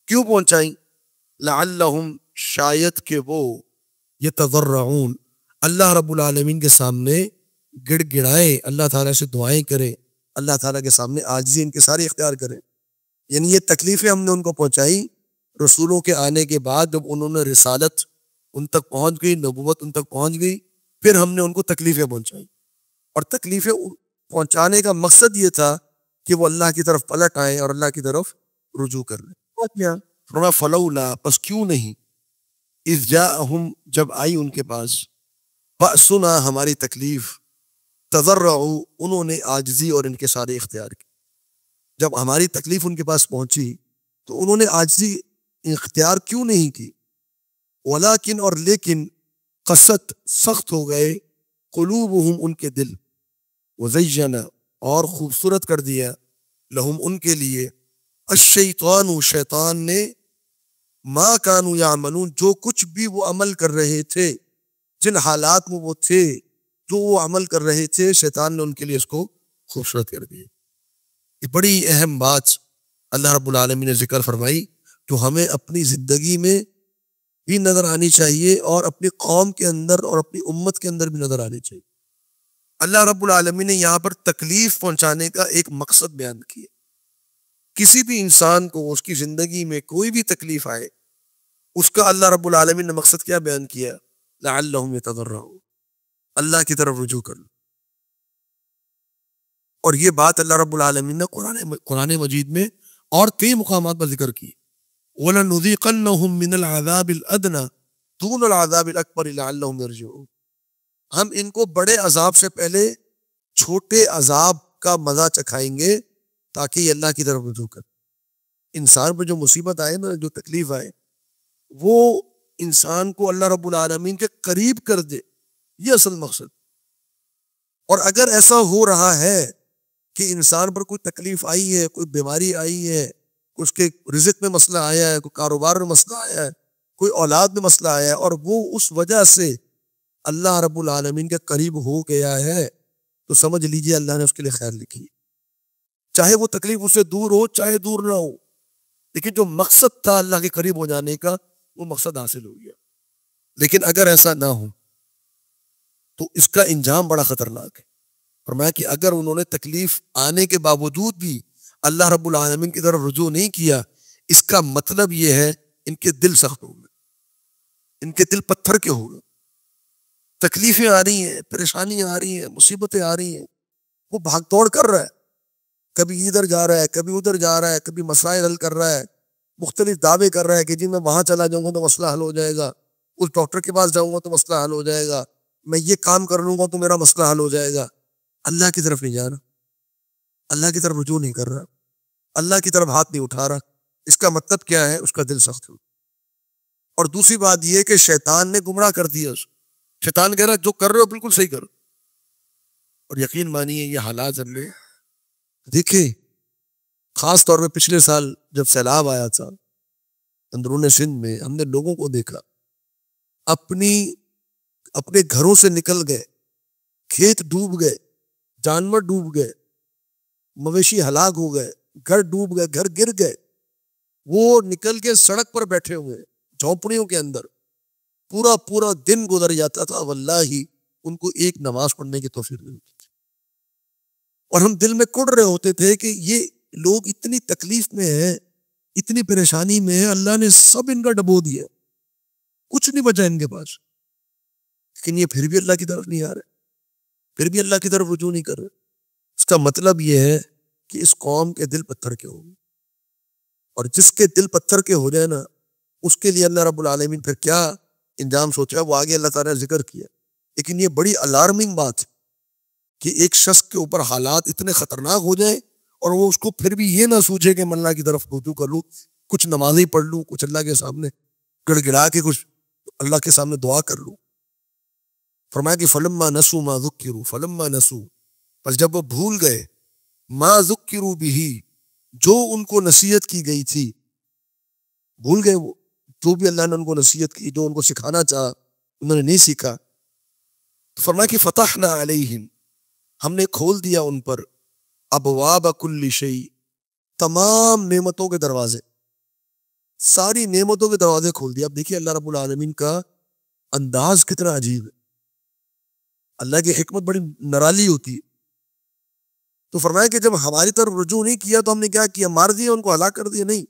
کیوں پہنچائیں؟ لعلہم شاید کہ وہ یتضرعون اللہ رب العالمین کے سامنے گڑ گڑائیں، اللہ تعالیٰ سے دعائیں کریں، اللہ تعالیٰ کے سامنے عاجزی انکساری اختیار کریں. یعنی یہ تکلیفیں ہم نے ان کو پہنچائی رسولوں کے آنے کے بعد. جب انہوں نے رسالت ان تک پہنچ گئی، نبوت ان تک پہنچ گئی، پھر ہم نے ان کو تکلیفیں پہنچائی. اور تکلیفیں پہنچانے کا مقصد یہ تھا کہ وہ اللہ کی طرف پلٹ آئیں اور اللہ کی طرف رجوع کر لیں. فرمایا فلولا پس کیوں نہیں، اذ جاءہم جب آئی ان کے پاس، بأسنا ہماری تکلیف، تضرعوا انہوں نے عاجزی اور انکساری اختیار کی. جب ہماری تکلیف ان کے پاس پہنچی تو انہوں نے عاجزی اختیار کیوں نہیں کی؟ ولیکن اور لیکن قست سخت ہو گئے، قلوبہم ان کے دل، وزین اور خوبصورت کر دیا، لہم ان کے لیے، الشیطان شیطان نے، ما کانوا یعملون جو کچھ بھی وہ عمل کر رہے تھے جن حالات میں وہ تھے، جو وہ عمل کر رہے تھے، شیطان نے ان کے لیے اس کو خوبصورت کر دیا۔ یہ بڑی اہم بات اللہ رب العالمین نے ذکر فرمائی، جو ہمیں اپنی زندگی میں بھی نظر آنی چاہیے اور اپنی قوم کے اندر اور اپنی امت کے اندر بھی نظر آنی چاہیے۔ اللہ رب العالمین نے یہاں پر تکلیف پہنچانے کا ایک مقصد بیان کیا۔ کسی بھی انسان کو اس کی زندگی میں کوئی بھی تکلیف آئے، اس کا اللہ رب العالمین نے مقصد کیا بیان کیا؟ لعلہم یتضرعون، اللہ کی طرف رجوع کر لو۔ اور یہ بات اللہ رب العالمین نے قرآن مجید میں اور کئی مقامات پر ذکر کی۔ وَلَنُذِيقَنَّهُم مِّنَ الْعَذَابِ الْأَدْنَىٰ دُونَ الْعَذَابِ الْأَكْبَرِ لَعَلَّهُمْ يَرْجِعُونَ، ہم ان کو بڑے عذاب سے پہلے چھوٹے عذاب کا مزہ چکھائیں گے تاکہ یہ اللہ کی طرف رجوع کر۔ انسان پہ جو مصیبت آئے نا، جو تکلیف آئے، وہ انسان کو اللہ رب العالمین کے قریب کر دے، یہ اصل مقصد۔ اور اگر ایسا ہو رہا ہے کہ انسان پر کوئی تکلیف آئی ہے، کوئی بیماری آئی ہے، اس کے رزق میں مسئلہ آیا ہے، کوئی کاروبار میں مسئلہ آیا ہے، کوئی اولاد میں مسئلہ آیا ہے، اور وہ اس وجہ سے اللہ رب العالمین کے قریب ہو گیا ہے، تو سمجھ لیجئے اللہ نے اس کے لیے خیر لکھی، چاہے وہ تکلیف اس سے دور ہو چاہے دور نہ ہو، لیکن جو مقصد تھا اللہ کے قریب ہو جانے کا، وہ مقصد حاصل ہو گیا۔ لیکن اگر ایسا نہ ہو تو اس کا انجام بڑا خطرناک ہے۔ فرمایا کہ اگر انہوں نے تکلیف آنے کے باوجود بھی اللہ رب العالمین کی طرف رجوع نہیں کیا، اس کا مطلب یہ ہے ان کے دل سخت ہو گئے، ان کے دل پتھر کے ہو گئے، تکلیفیں آ رہی ہیں، پریشانیاں آ رہی ہیں، مصیبتیں آ رہی ہیں، وہ بھاگ توڑ کر رہا ہے، کبھی ادھر جا رہا ہے، کبھی ادھر جا رہا ہے، کبھی مسائل حل کر رہا ہے، مختلف دعوے کر رہا ہے کہ جی میں وہاں چلا جاؤں گا تو مسئلہ حل ہو جائے گا، اس ڈاکٹر کے پاس جاؤں گا تو مسئلہ حل ہو جائے گا، میں یہ کام کر لوں گا تو میرا مسئلہ حل ہو جائے گا۔ اللہ کی طرف نہیں جا رہا، اللہ کی طرف رجوع نہیں کر رہا، اللہ کی طرف ہاتھ نہیں اٹھا رہا، اس کا مطلب کیا ہے؟ اس کا دل سخت ہو۔ اور دوسری بات یہ کہ شیطان نے گمراہ کر دیا اس، شیطان کہہ رہا ہے جو کر رہے ہو بالکل صحیح کرو۔ اور یقین مانیے یہ حالات ہم نے دیکھے، خاص طور پہ پچھلے سال جب سیلاب آیا تھا اندرون سندھ میں، ہم نے لوگوں کو دیکھا اپنے گھروں سے نکل گئے، کھیت ڈوب گئے، جانور ڈوب گئے، مویشی ہلاک ہو گئے، گھر ڈوب گئے، گھر گر گئے، وہ نکل کے سڑک پر بیٹھے ہوئے جھونپڑیوں کے اندر، پورا دن گزر جاتا تھا، واللہ ان کو ایک نماز پڑھنے کی توفیق نہیں ہوتی تھی۔ اور ہم دل میں کڑ رہے ہوتے تھے کہ یہ لوگ اتنی تکلیف میں ہیں، اتنی پریشانی میں ہیں، اللہ نے سب ان کا ڈبو دیا، کچھ نہیں بچا ان کے پاس، لیکن یہ پھر بھی اللہ کی طرف نہیں آ رہے، پھر بھی اللہ کی طرف رجوع نہیں کر رہے۔ اس کا مطلب یہ ہے کہ اس قوم کے دل پتھر کے ہوں گے، اور جس کے دل پتھر کے ہو جائے نا، اس کے لیے اللہ رب العالمین پھر کیا انجام سوچا ہے وہ آگے اللہ تعالیٰ نے ذکر کیا۔ لیکن یہ بڑی الارمنگ بات ہے کہ ایک شخص کے اوپر حالات اتنے خطرناک ہو جائیں اور وہ اس کو پھر بھی یہ نہ سوچے کہ میں اللہ کی طرف رجوع کر لوں، کچھ نمازیں پڑھ لوں، کچھ اللہ کے سامنے گڑ گڑا کے کچھ اللہ کے سامنے دعا کر لوں۔ فرمایا کہ فلما نسوا ما ذکروا، فلما نسوا، پس جب وہ بھول گئے، ما ذکروا بہ، جو ان کو نصیحت کی گئی تھی، بھول گئے وہ جو بھی اللہ نے ان کو نصیحت کی، جو ان کو سکھانا چاہا انہوں نے نہیں سیکھا۔ فرمایا کہ فتحنا علیہم، ہم نے کھول دیا ان پر ابواب کل شیء، تمام نعمتوں کے دروازے، ساری نعمتوں کے دروازے کھول دیا۔ اب دیکھیے اللہ رب العالمین کا انداز کتنا عجیب ہے، اللہ کی حکمت بڑی نرالی ہوتی ہے۔ تو فرمایا کہ جب ہماری طرف رجوع نہیں کیا تو ہم نے کیا کیا؟ مار دیا ان کو، ہلاک کر دیا؟ نہیں،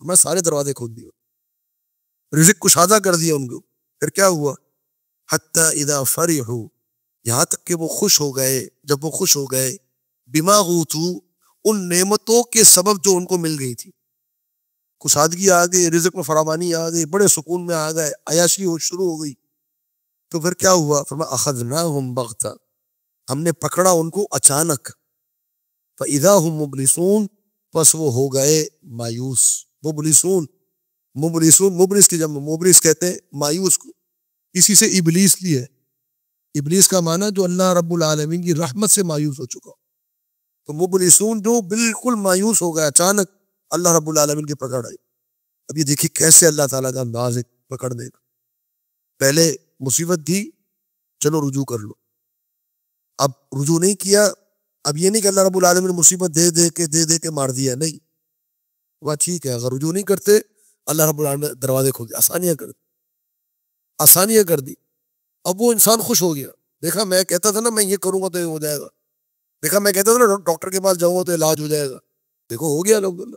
ہمیں سارے دروازے کھول دیے، رزق کشادہ کر دیا ان کو۔ پھر کیا ہوا؟ حتی اذا فرحوا، یہاں تک کہ وہ خوش ہو گئے، جب وہ خوش ہو گئے، بما اوتوا، ان نعمتوں کے سبب جو ان کو مل گئی تھی، کشادگی آ گئی، رزق میں فراوانی آ گئی، بڑے سکون میں آ گئے، عیاشی شروع ہو گئی، تو پھر کیا ہوا؟ فرمایا اخذناہم بغتہ، ہم نے پکڑا ان کو اچانک، فاذا هم مبلسون، پس وہ ہو گئے مایوس۔ مبلسون، مبلس کی جمع، مبلس کہتے ہیں مایوس کو، اسی سے ابلیس لی ہے، ابلیس کا معنی جو اللہ رب العالمین کی رحمت سے مایوس ہو چکا، تو مبلسون جو بالکل مایوس ہو گیا، اچانک اللہ رب العالمین کی پکڑ آئی۔ اب یہ دیکھیے کیسے اللہ تعالیٰ کا انداز ہے پکڑنے کا، پہلے مصیبت دی چلو رجوع کر لو. اب رجوع نہیں کیا, اب یہ نہیں کہ اللہ رب العالمین نے مصیبت دے کے مار دیا, نہیں, بات ٹھیک ہے, اگر رجوع نہیں کرتے اللہ رب العالمین نے دروازے کھول دیے, آسانیاں کر دی. اب وہ انسان خوش ہو گیا, دیکھا میں کہتا تھا نا میں یہ کروں گا تو یہ ہو جائے گا, دیکھا میں کہتا تھا نا ڈاکٹر کے پاس جاؤں گا تو علاج ہو جائے گا, دیکھو ہو گیا الحمدللہ,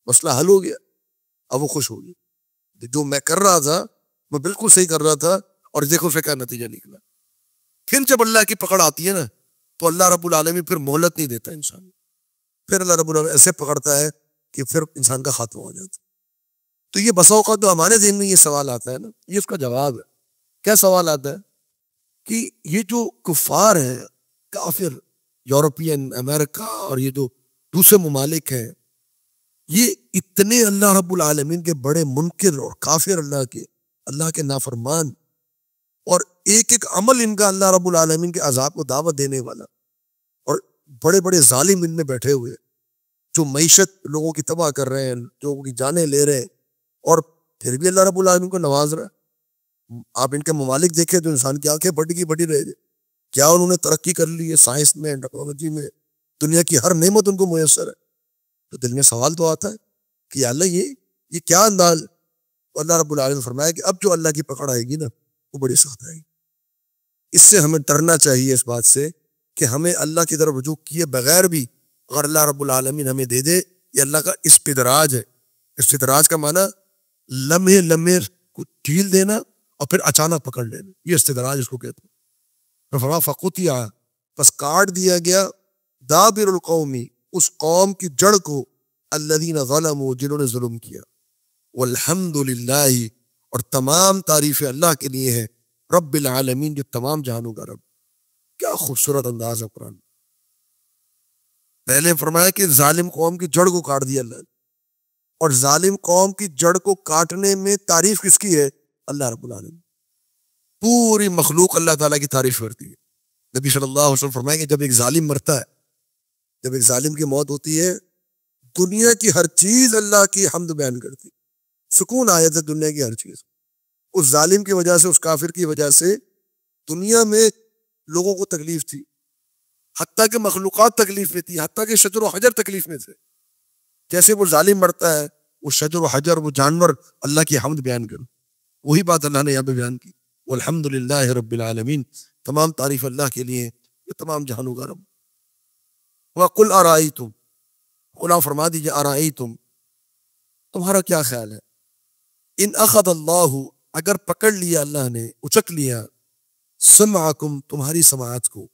مسئلہ حل ہو گیا. اب وہ خوش ہو گیا, جو میں کر رہا تھا میں بالکل صحیح کر رہا تھا, اور دیکھو پھر کیا نتیجہ نکلا. پھر جب اللہ کی پکڑ آتی ہے نا تو اللہ رب العالمین پھر مہلت نہیں دیتا انسان, پھر اللہ رب العالمین ایسے پکڑتا ہے کہ پھر انسان کا خاتمہ ہو جاتا. تو یہ بسا اوقات تو ہمارے ذہن میں یہ سوال آتا ہے نا, یہ اس کا جواب ہے. کیا سوال آتا ہے کہ یہ جو کفار ہیں, کافر, یورپین, امریکہ اور یہ جو دوسرے ممالک ہیں, یہ اتنے اللہ رب العالمین کے بڑے منکر اور کافر اللہ کے نافرمان, اور ایک ایک عمل ان کا اللہ رب العالمین کے عذاب کو دعوت دینے والا, اور بڑے بڑے ظالم ان میں بیٹھے ہوئے جو معیشت لوگوں کی تباہ کر رہے ہیں, لوگوں کی جانیں لے رہے ہیں, اور پھر بھی اللہ رب العالمین کو نواز رہا ہے. آپ ان کے ممالک دیکھیں تو انسان کی آنکھیں بڑی رہ جائے, کیا انہوں نے ترقی کر لی ہے سائنس میں, ٹیکنالوجی میں, دنیا کی ہر نعمت ان کو میسر ہے. تو دل میں سوال تو آتا ہے کہ اللہ یہ کیا انداز. اللہ رب العالمین نے فرمایا کہ اب جو اللہ کی پکڑ آئے گی نا وہ بڑی سخت آئے گی. اس سے ہمیں ڈرنا چاہیے, اس بات سے کہ ہمیں اللہ کی طرف رجوع کیے بغیر بھی اگر اللہ رب العالمین ہمیں دے دے, یہ اللہ کا استدراج ہے. استدراج کا معنی لمحے کو ڈھیل دینا اور پھر اچانک پکڑ لینا, یہ استدراج اس کو کہتے ہیں. فرمایا فقطع, پس کاٹ دیا گیا, دابر القومی, اس قوم کی جڑ کو, الذین ظلموا, جنہوں نے ظلم کیا, والحمدللہ, اور تمام تعریفیں اللہ کے لیے ہے, رب العالمین, جو تمام جہانوں کا رب. کیا خوبصورت انداز ہے قرآن. پہلے فرمایا کہ ظالم قوم کی جڑ کو کاٹ دیا اللہ نے, اور ظالم قوم کی جڑ کو کاٹنے میں تعریف کس کی ہے؟ اللہ رب العالمین. پوری مخلوق اللہ تعالیٰ کی تعریف کرتی ہے. نبی صلی اللہ علیہ وسلم فرمائے کہ جب ایک ظالم مرتا ہے, جب ایک ظالم کی موت ہوتی ہے, دنیا کی ہر چیز اللہ کی حمد بیان کرتی, سکون آیا تھا دنیا کی ہر چیز. اس ظالم کی وجہ سے, اس کافر کی وجہ سے دنیا میں لوگوں کو تکلیف تھی, حتیٰ کہ مخلوقات تکلیف میں تھی, حتیٰ کہ شجر و حجر تکلیف میں تھے. جیسے وہ ظالم مرتا ہے, وہ شجر و حجر, وہ جانور اللہ کی حمد بیان کرو. وہی بات اللہ نے یہاں پہ بیان کی, والحمدللہ رب العالمین, تمام تعریف اللہ کے لیے, یہ تمام جہانوں کا رب. وَقُلْ أَرَأَيْتُمْ, قُلْ فرما دیجئے, أَرَأَيْتُمْ, تمہارا کیا خیال ہے, ان اخذ اللہ, اگر پکڑ لیا اللہ نے, اچک لیا, سمعکم, تمہاری سماعت کو,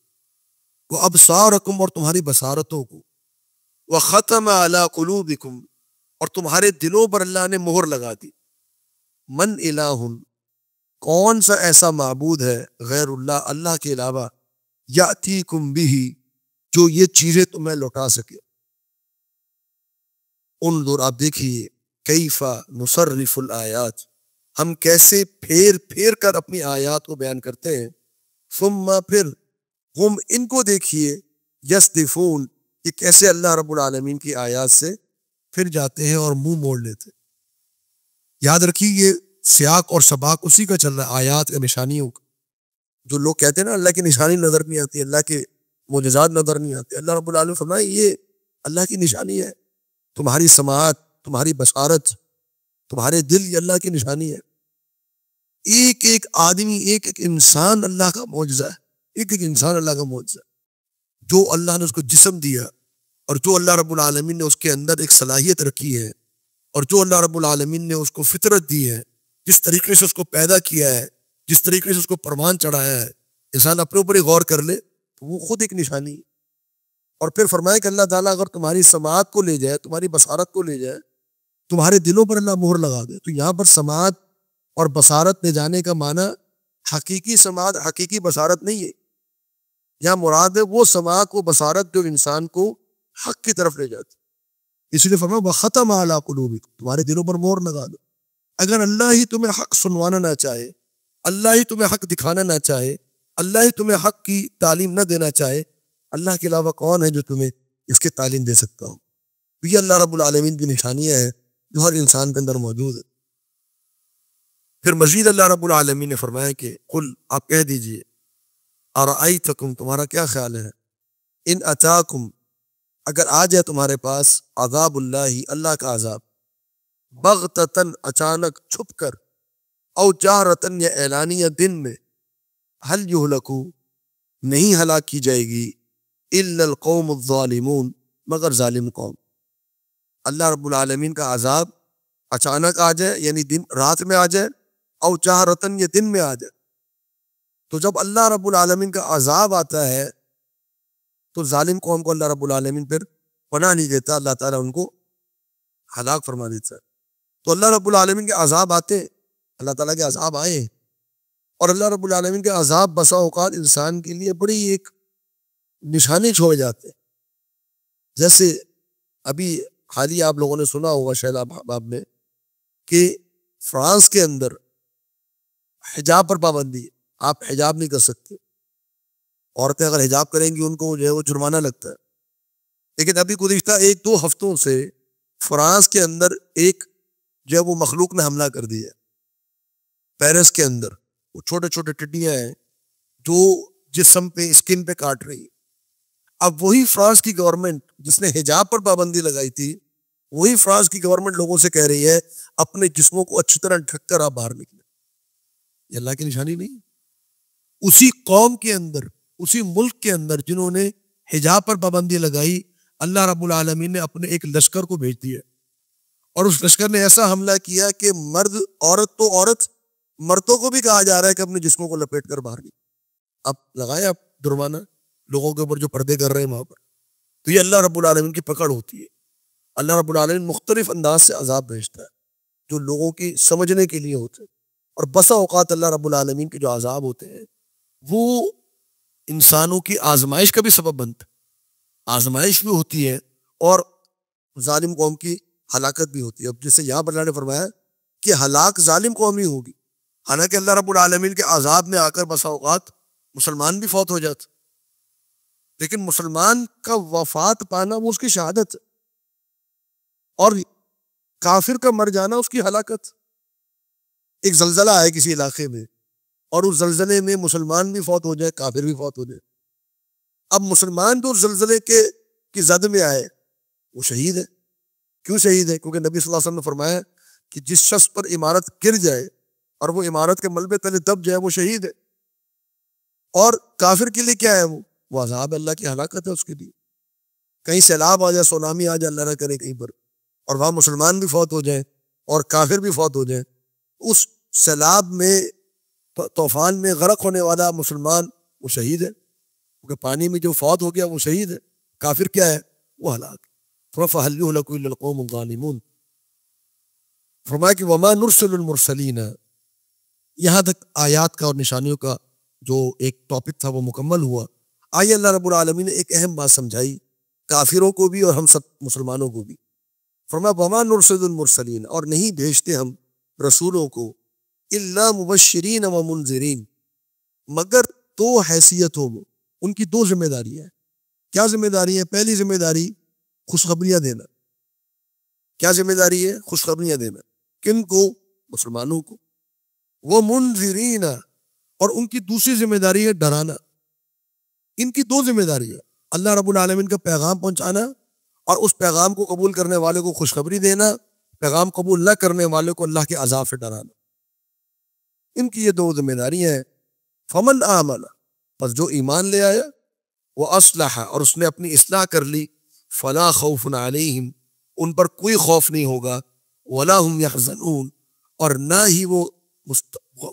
وابصارکم, اور تمہاری بصارتوں کو, وختم علی قلوبکم, اور تمہارے دلوں پر اللہ نے مہر لگا دی. من الہ, کون سا ایسا معبود ہے غیر اللہ, اللہ کے علاوہ, یاتیکم بہ, جو یہ چیزیں تمہیں لوٹا سکے. انظر, آپ دیکھیے, کیف نصرف الآیات, ہم کیسے پھیر کر اپنی آیات کو بیان کرتے ہیں. ثم, پھر, ہم, ان کو دیکھیے, یصدفون, کہ کیسے اللہ رب العالمین کی آیات سے پھر جاتے ہیں اور منہ موڑ لیتے. یاد رکھیے یہ سیاق اور سباق اسی کا چل رہا ہے, آیات کا, نشانیوں کا. جو لوگ کہتے ہیں نا اللہ کی نشانی نظر نہیں آتی, اللہ کے معجزات نظر نہیں آتے, اللہ رب العالمین فرمائے یہ اللہ کی نشانی ہے. تمہاری سماعت, تمہاری بصارت, تمہارے دل, یہ اللہ کی نشانی ہے. ایک ایک آدمی, ایک ایک انسان اللہ کا معجزہ ہے, ایک ایک انسان اللہ کا معجزہ. جو اللہ نے اس کو جسم دیا, اور جو اللہ رب العالمین نے اس کے اندر ایک صلاحیت رکھی ہے, اور جو اللہ رب العالمین نے اس کو فطرت دی ہے, جس طریقے سے اس کو پیدا کیا ہے, جس طریقے سے اس کو پروان چڑھایا ہے, انسان اپنے اوپر ہی غور کر لے تو وہ خود ایک نشانی ہے. اور پھر فرمائے کہ اللہ تعالیٰ اگر تمہاری سماعت کو لے جائے, تمہاری بصارت کو لے جائے, تمہارے دلوں پر اللہ مہر لگا دے. تو یہاں پر سماعت اور بصارت لے جانے کا معنی حقیقی سماعت, حقیقی بصارت نہیں ہے. یہاں مراد ہے وہ سماعت, وہ بصارت جو انسان کو حق کی طرف لے جاتی. اس لیے فرمایا وختم علی قلوبکم, تمہارے دلوں پر مہر لگا دو. اگر اللہ ہی تمہیں حق سنوانا نہ چاہے, اللہ ہی تمہیں حق دکھانا نہ چاہے, اللہ ہی تمہیں حق کی تعلیم نہ دینا چاہے, اللہ کے علاوہ کون ہے جو تمہیں اس کی تعلیم دے سکتا ہو. یہ اللہ رب العالمین کی نشانیاں ہیں جو ہر انسان کے اندر موجود ہے. پھر مزید اللہ رب العالمین نے فرمایا کہ قل, آپ کہہ دیجئے, ارأیتکم تمہارا کیا خیال ہے، ان اتاکم اگر آ جائے تمہارے پاس عذاب اللہ اللہ کا عذاب، بغتتاً اچانک چھپ کر، او جہرتاً یا اعلانیہ دن میں، حل یہلکو نہیں ہلاک کی جائے گی الا القوم الظالمون مگر ظالم قوم۔ اللہ رب العالمین کا عذاب اچانک آ جائے یعنی دن رات میں آ جائے، او جہرتاً یا دن میں آ جائے، تو جب اللہ رب العالمین کا عذاب آتا ہے تو ظالم قوم کو اللہ رب العالمین پھر پناہ نہیں دیتا، اللہ تعالیٰ ان کو ہلاک فرما دیتا ہے۔ تو اللہ رب العالمین کے عذاب آتے، اللہ تعالیٰ کے عذاب آئے، اور اللہ رب العالمین کے عذاب بسا اوقات انسان کے لیے بڑی ایک نشانی چھوڑ جاتے ہیں۔ جیسے ابھی حالیہ آپ لوگوں نے سنا ہوگا شاید آپ نے کہ فرانس کے اندر حجاب پر پابندی ہے، آپ حجاب نہیں کر سکتے، عورتیں اگر حجاب کریں گی ان کو جو ہے وہ جرمانہ لگتا ہے۔ لیکن ابھی گزشتہ 1-2 ہفتوں سے فرانس کے اندر ایک جو ہے وہ مخلوق نے حملہ کر دیا، پیرس کے اندر وہ چھوٹے چھوٹے ٹڈیاں ہیں جو جسم پہ اسکن پہ کاٹ رہی ہیں۔ اب وہی فرانس کی گورنمنٹ جس نے حجاب پر پابندی لگائی تھی، وہی فرانس کی گورنمنٹ لوگوں سے کہہ رہی ہے اپنے جسموں کو اچھی طرح ڈھک کر آپ باہر نکلیں۔ یہ اللہ کی نشانی نہیں؟ اسی قوم کے اندر، اسی ملک کے اندر جنہوں نے حجاب پر پابندی لگائی، اللہ رب العالمین نے اپنے ایک لشکر کو بھیج دیا، اور اس لشکر نے ایسا حملہ کیا کہ مرد، عورت تو عورت، مردوں کو بھی کہا جا رہا ہے کہ اپنے جسموں کو لپیٹ کر باہر نکلیں۔ اب لگائے آپ جرمانہ لوگوں کے اوپر جو پردے کر رہے ہیں وہاں پر۔ تو یہ اللہ رب العالمین کی پکڑ ہوتی ہے۔ اللہ رب العالمین مختلف انداز سے عذاب بھیجتا ہے جو لوگوں کی سمجھنے کے لیے ہوتے ہیں، اور بسا اوقات اللہ رب العالمین کے جو عذاب ہوتے ہیں وہ انسانوں کی آزمائش کا بھی سبب بنتا ہے، آزمائش بھی ہوتی ہے اور ظالم قوم کی ہلاکت بھی ہوتی ہے۔ اب جیسے یہاں پر اللہ نے فرمایا کہ ہلاک ظالم قوم ہی ہوگی، حالانکہ اللہ رب العالمین کے عذاب میں آ کر بسا اوقات مسلمان بھی فوت ہو جاتے، لیکن مسلمان کا وفات پانا وہ اس کی شہادت ہے، اور کافر کا مر جانا اس کی ہلاکت۔ ایک زلزلہ آئے کسی علاقے میں اور اس زلزلے میں مسلمان بھی فوت ہو جائے، کافر بھی فوت ہو جائے، اب مسلمان جو زلزلے کی زد میں آئے وہ شہید ہے۔ کیوں شہید ہے؟ کیونکہ نبی صلی اللہ علیہ وسلم نے فرمایا کہ جس شخص پر عمارت گر جائے اور وہ عمارت کے ملبے تلے دب جائے وہ شہید ہے۔ اور کافر کے لیے کیا ہے؟ وہ عذاب اللہ کی ہلاکت ہے اس کے لیے۔ کہیں سیلاب آ جائے، سونامی آ جائے، اللہ نہ کرے کہیں پر، اور وہاں مسلمان بھی فوت ہو جائیں اور کافر بھی فوت ہو جائیں، اس سیلاب میں، طوفان میں غرق ہونے والا مسلمان وہ شہید ہے، کیونکہ پانی میں جو فوت ہو گیا وہ شہید ہے۔ کافر کیا ہے؟ وہ ہلاک۔ فَهَلْ يُهْلَكُ إِلَّا الْقَوْمُ الظَّالِمُونَ۔ فرمایا کہ وَمَا نُرْسِلُ الْمُرْسَلِينَ، یہاں تک آیات کا اور نشانیوں کا جو ایک ٹاپک تھا وہ مکمل ہوا۔ آئیے اللہ رب العالمین نے ایک اہم بات سمجھائی کافروں کو بھی اور ہم سب مسلمانوں کو بھی۔ فرمایا وَمَا نُرْسِلُ الْمُرْسَلِينَ، اور نہیں بھیجتے ہم رسولوں کو، إِلَّا مُبَشِّرِينَ وَمُنذِرِينَ، مگر 2 حیثیتوں میں، ان کی 2 ذمہ داریاں ہیں۔ کیا ذمہ داری ہے؟ پہلی ذمہ داری خوشخبریاں دینا۔ کیا ذمہ داری ہے؟ خوشخبریاں دینا۔ کن کو؟ مسلمانوں کو۔ وَمُنذِرِينَ، اور ان کی دوسری ذمہ داری ہے ڈرانا۔ ان کی 2 ذمہ داری ہے، اللہ رب العالمین کا پیغام پہنچانا اور اس پیغام کو قبول کرنے والے کو خوشخبری دینا، پیغام قبول نہ کرنے والے کو اللہ کے عذاب سے ڈرانا۔ ان کی یہ 2 ذمہ داریاں ہیں۔ فَمَنْ آمَنَ، پس جو ایمان لے آیا، وَأَصْلَحَ، اور اس نے اپنی اصلاح کر لی، فَلَا خَوْفٌ عَلَيْهِمْ، ان پر کوئی خوف نہیں ہوگا، وَلَا هُمْ يَحْزَنُونَ، اور نہ ہی وہ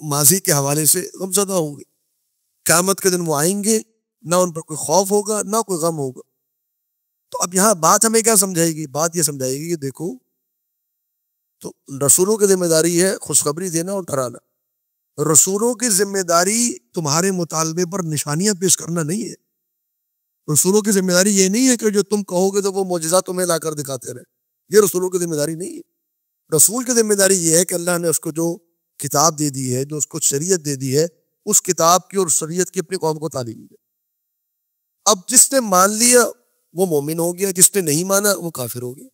ماضی کے حوالے سے غم زدہ ہوں گے۔ قیامت کے دن وہ آئیں گے، نہ ان پر کوئی خوف ہوگا نہ کوئی غم ہوگا۔ تو اب یہاں بات ہمیں کیا سمجھائے گی؟ بات یہ سمجھائے گی کہ دیکھو، تو رسولوں کی ذمہ داری ہے خوشخبری دینا اور ڈرانا۔ رسولوں کی ذمہ داری تمہارے مطالبے پر نشانیاں پیش کرنا نہیں ہے۔ رسولوں کی ذمہ داری یہ نہیں ہے کہ جو تم کہو گے تو وہ معجزہ تمہیں لا کر دکھاتے رہے، یہ رسولوں کی ذمہ داری نہیں ہے۔ رسول کی ذمہ داری یہ ہے کہ اللہ نے اس کو جو کتاب دے دی ہے، جو اس کو شریعت دے دی ہے، اس کتاب کی اور شریعت کی اپنی قوم کو تعلیم دے۔ اب جس نے مان لیا وہ مومن ہو گیا، جس نے نہیں مانا وہ کافر ہو گیا۔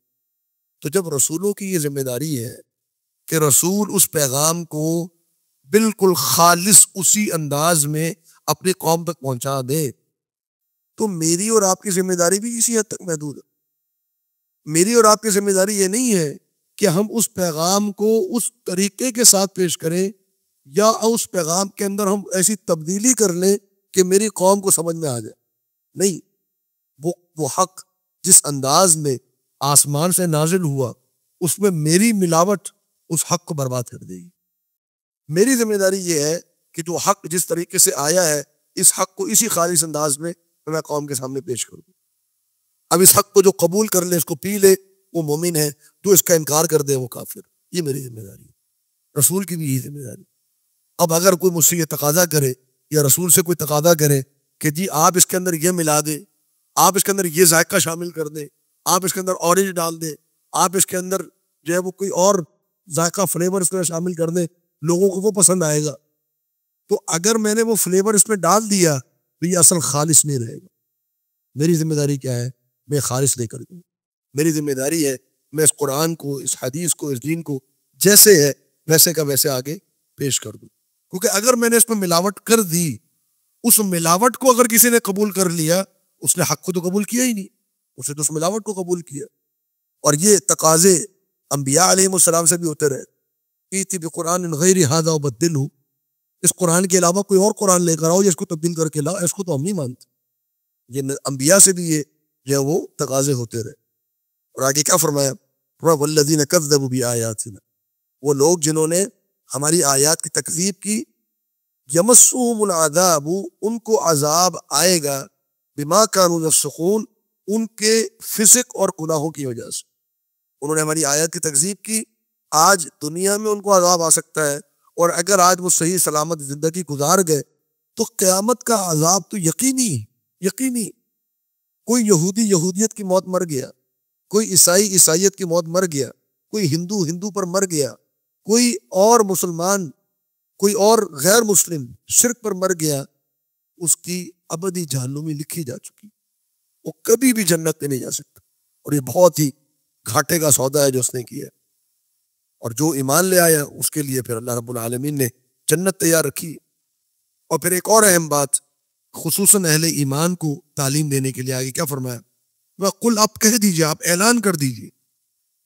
تو جب رسولوں کی یہ ذمہ داری ہے کہ رسول اس پیغام کو بالکل خالص اسی انداز میں اپنی قوم تک پہنچا دے. تو میری اور آپ کی ذمہ داری بھی اسی حد تک محدود ہے. میری اور آپ کی ذمہ داری یہ نہیں ہے کہ ہم اس پیغام کو اس طریقے کے ساتھ پیش کریں یا اس پیغام کے اندر ہم ایسی تبدیلی کر لیں کہ میری قوم کو سمجھ میں آ جائے. نہیں، وہ حق جس انداز میں آسمان سے نازل ہوا اس میں میری ملاوٹ اس حق کو برباد کر دے گی. میری ذمہ داری یہ ہے کہ جو حق جس طریقے سے آیا ہے اس حق کو اسی خالص انداز میں میں قوم کے سامنے پیش کروں. اب اس حق کو جو قبول کر لے، اس کو پی لے، وہ مومن ہے. جو اس کا انکار کر دے وہ کافر. یہ میری ذمہ داری ہے، رسول کی بھی یہی ذمہ داری. اب اگر کوئی مجھ سے یہ تقاضا کرے یا رسول سے کوئی تقاضا کرے کہ جی آپ اس کے اندر یہ ملا دیں، آپ اس کے اندر یہ ذائقہ شامل کر دیں، آپ اس کے اندر اورنج ڈال دیں، آپ اس کے اندر جو ہے وہ کوئی اور ذائقہ فلیور اس میں شامل کر دیں، لوگوں کو وہ پسند آئے گا. تو اگر میں نے وہ فلیور اس میں ڈال دیا تو یہ اصل خالص نہیں رہے گا. میری ذمہ داری کیا ہے؟ میں خالص لے کر دوں. میری ذمہ داری ہے میں اس قرآن کو، اس حدیث کو، اس دین کو جیسے ہے ویسے کا ویسے آگے پیش کر دوں. کیونکہ اگر میں نے اس میں ملاوٹ کر دی، اس ملاوٹ کو اگر کسی نے قبول کر لیا، اس نے حق کو تو قبول کیا ہی نہیں، اسے تو اس ملاوٹ کو قبول کیا. اور یہ تقاضے انبیاء علیہ السلام سے بھی ہوتے رہے. ایتی بقرآن غیر ھذا وبدلہ، اس قرآن کے علاوہ کوئی اور قرآن لے کر آؤ یا اس کو تبدیل کر کے لاؤ، اس کو تو ہم نہیں مانتے. یہ انبیاء سے بھی یہ جو ہے وہ تقاضے ہوتے رہے. اور آگے کیا فرمایا؟ والذین کذبوا بآیاتنا، وہ لوگ جنہوں نے ہماری آیات کی تکذیب کی، یمسہم العذاب، ان کو عذاب آئے گا، بما کانوا یفسقون، ان کے فسق اور گناہوں کی وجہ سے. انہوں نے ہماری آیات کی تکذیب کی، آج دنیا میں ان کو عذاب آ سکتا ہے. اور اگر آج وہ صحیح سلامت زندگی گزار گئے تو قیامت کا عذاب تو یقینی. کوئی یہودی یہودیت کی موت مر گیا، کوئی عیسائی عیسائیت کی موت مر گیا، کوئی ہندو پر مر گیا، کوئی اور مسلمان، کوئی اور غیر مسلم شرک پر مر گیا، اس کی ابدی جہنمی لکھی جا چکی، وہ کبھی بھی جنت میں نہیں جا سکتا. اور یہ بہت ہی گھاٹے کا سودا ہے جو اس نے کیا. اور جو ایمان لے آیا اس کے لیے پھر اللہ رب العالمین نے جنت تیار رکھی. اور پھر ایک اور اہم بات خصوصاً اہل ایمان کو تعلیم دینے کے لیے آگے کیا فرمایا؟ وَقُلْ، آپ کہہ دیجئے، آپ اعلان کر دیجئے،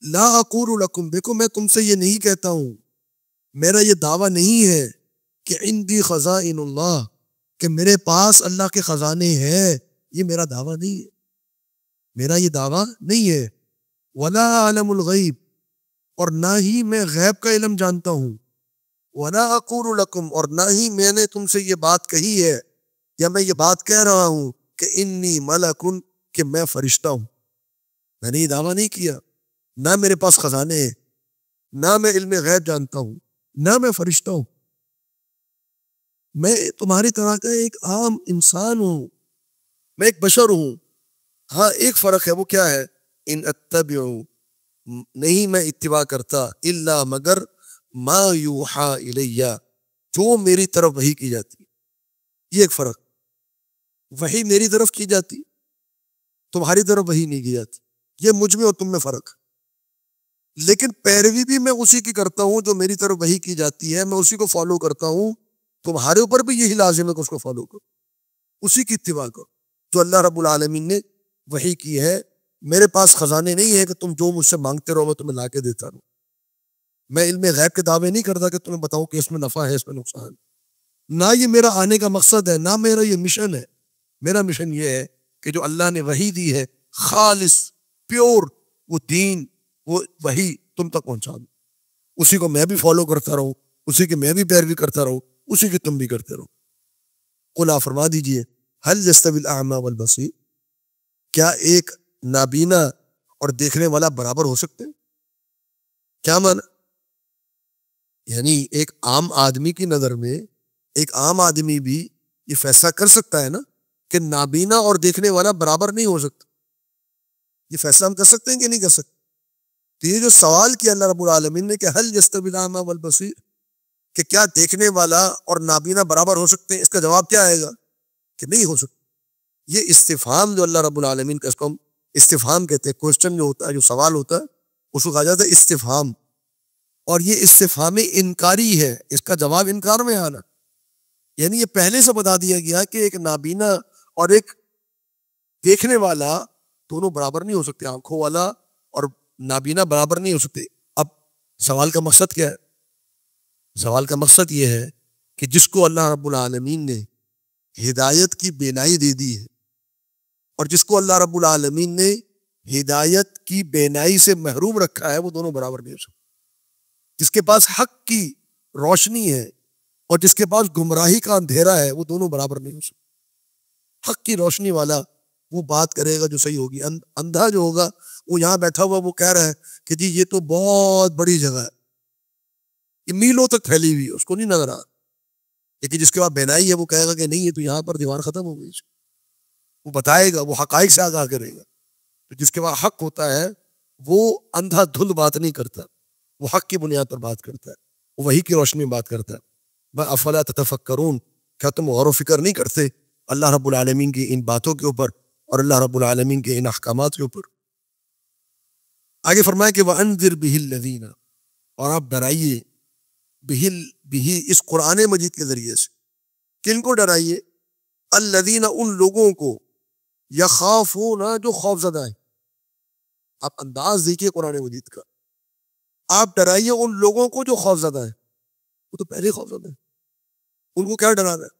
لا اقول لکم، دیکھو میں تم سے یہ نہیں کہتا ہوں، میرا یہ دعویٰ نہیں ہے کہ عندی خزائن اللہ، کہ میرے پاس اللہ کے خزانے ہیں. یہ میرا دعویٰ نہیں ہے، میرا یہ دعویٰ نہیں ہے. ولا اعلم الغیب، اور نہ ہی میں غیب کا علم جانتا ہوں. ولا اقول لکم، اور نہ ہی میں نے تم سے یہ بات کہی ہے یا میں یہ بات کہہ رہا ہوں کہ انی ملکن، کہ میں فرشتہ ہوں. میں نے یہ دعویٰ نہیں کیا. نہ میرے پاس خزانے ہیں، نہ میں علم غیب جانتا ہوں، نہ میں فرشتہ ہوں. میں تمہاری طرح کا ایک عام انسان ہوں، میں ایک بشر ہوں. ہاں ایک فرق ہے، وہ کیا ہے؟ ان اتبع، نہیں میں اتباع کرتا، الا مگر ما یوحا الیہ، جو میری طرف وحی کی جاتی. یہ ایک فرق، وحی میری طرف کی جاتی، تمہاری طرف وحی نہیں کی جاتی. یہ مجھ میں اور تم میں فرق. لیکن پیروی بھی میں اسی کی کرتا ہوں جو میری طرف وحی کی جاتی ہے، میں اسی کو فالو کرتا ہوں. تمہارے اوپر بھی یہی لازم ہے کہ اس کو فالو کرو، اسی کی اتباع کرو جو اللہ رب العالمین نے وحی کی ہے. میرے پاس خزانے نہیں ہے کہ تم جو مجھ سے مانگتے رہو میں تمہیں لا کے دیتا رہوں. میں علم غیب کے دعوے نہیں کرتا کہ تمہیں بتاؤں کہ اس میں نفع ہے، اس میں نقصان. نہ یہ میرا آنے کا مقصد ہے، نہ میرا یہ مشن ہے. میرا مشن یہ ہے کہ جو اللہ نے وحی دی ہے خالص پیور، وہ دین، وہ وحی تم تک پہنچا دوں. اسی کو میں بھی فالو کرتا رہوں، اسی کی میں بھی پیروی کرتا رہوں، اسی کی تم بھی کرتے رہو. قل، آپ فرما دیجئے، هل يستوي الاعمى والبصير، کیا ایک نابینا اور دیکھنے والا برابر ہو سکتے ہیں؟ کیا معنی؟ یعنی ایک عام آدمی کی نظر میں ایک عام آدمی بھی یہ فیصلہ کر سکتا ہے نا کہ نابینا اور دیکھنے والا برابر نہیں ہو سکتا. یہ فیصلہ ہم کر سکتے ہیں کہ نہیں کر سکتے؟ تو یہ جو سوال کیا اللہ رب العالمین نے کہ هل يستوي الاعمى والبصير، کہ کیا دیکھنے والا اور نابینا برابر ہو سکتے ہیں، اس کا جواب کیا آئے گا؟ کہ نہیں ہو سکتا. یہ استفہام جو اللہ رب العالمین کا، اس کو ہم استفہام کہتے ہیں. کوشچن جو ہوتا ہے، جو سوال ہوتا ہے، اس کو کہا جاتا ہے استفہام. اور یہ استفہام انکاری ہے، اس کا جواب انکار میں آنا. یعنی یہ پہلے سے بتا دیا گیا کہ ایک نابینا اور ایک دیکھنے والا دونوں برابر نہیں ہو سکتے، آنکھوں والا اور نابینا برابر نہیں ہو سکتے۔ اب سوال کا مقصد کیا ہے؟ سوال کا مقصد یہ ہے کہ جس کو اللہ رب العالمین نے ہدایت کی بینائی دے دی ہے، اور جس کو اللہ رب العالمین نے ہدایت کی بینائی سے محروم رکھا ہے، وہ دونوں برابر نہیں ہو سکتے۔ جس کے پاس حق کی روشنی ہے اور جس کے پاس گمراہی کا اندھیرا ہے، وہ دونوں برابر نہیں ہو سکتے۔ حق کی روشنی والا وہ بات کرے گا جو صحیح ہوگی، اندھا جو ہوگا وہ یہاں بیٹھا ہوا وہ کہہ رہا ہے کہ جی یہ تو بہت بڑی جگہ ہے، یہ میلوں تک پھیلی ہوئی ہے، اس کو نہیں نظر آ۔ لیکن جس کے بعد بینائی ہے وہ کہے گا کہ نہیں، یہ تو یہاں پر دیوار ختم ہو گئی، وہ بتائے گا، وہ حقائق سے آگاہ کرے گا۔ تو جس کے بعد حق ہوتا ہے وہ اندھا دھل بات نہیں کرتا، وہ حق کی بنیاد پر بات کرتا ہے، وہ وحی کی روشنی میں بات کرتا ہے۔ افلا تتفکرون، کیا تم غور و فکر نہیں کرتے اللہ رب العالمین کی ان باتوں کے اوپر اور اللہ رب العالمین کے ان احکامات کے اوپر؟ آگے فرمایا کہ وَأَنذِرْ بِهِ الَّذِينَ، اور آپ ڈرائیے بِهِ اس قرآن مجید کے ذریعے سے، کن کو ڈرائیے؟ الذین، ان لوگوں کو، یخافون، جو خوف زدہ ہیں۔ آپ انداز دیکھیے قرآن مجید کا، آپ ڈرائیے ان لوگوں کو جو خوف زدہ ہیں۔ وہ تو پہلے خوف زدہ ہیں، ان کو کیا ڈرانا ہے؟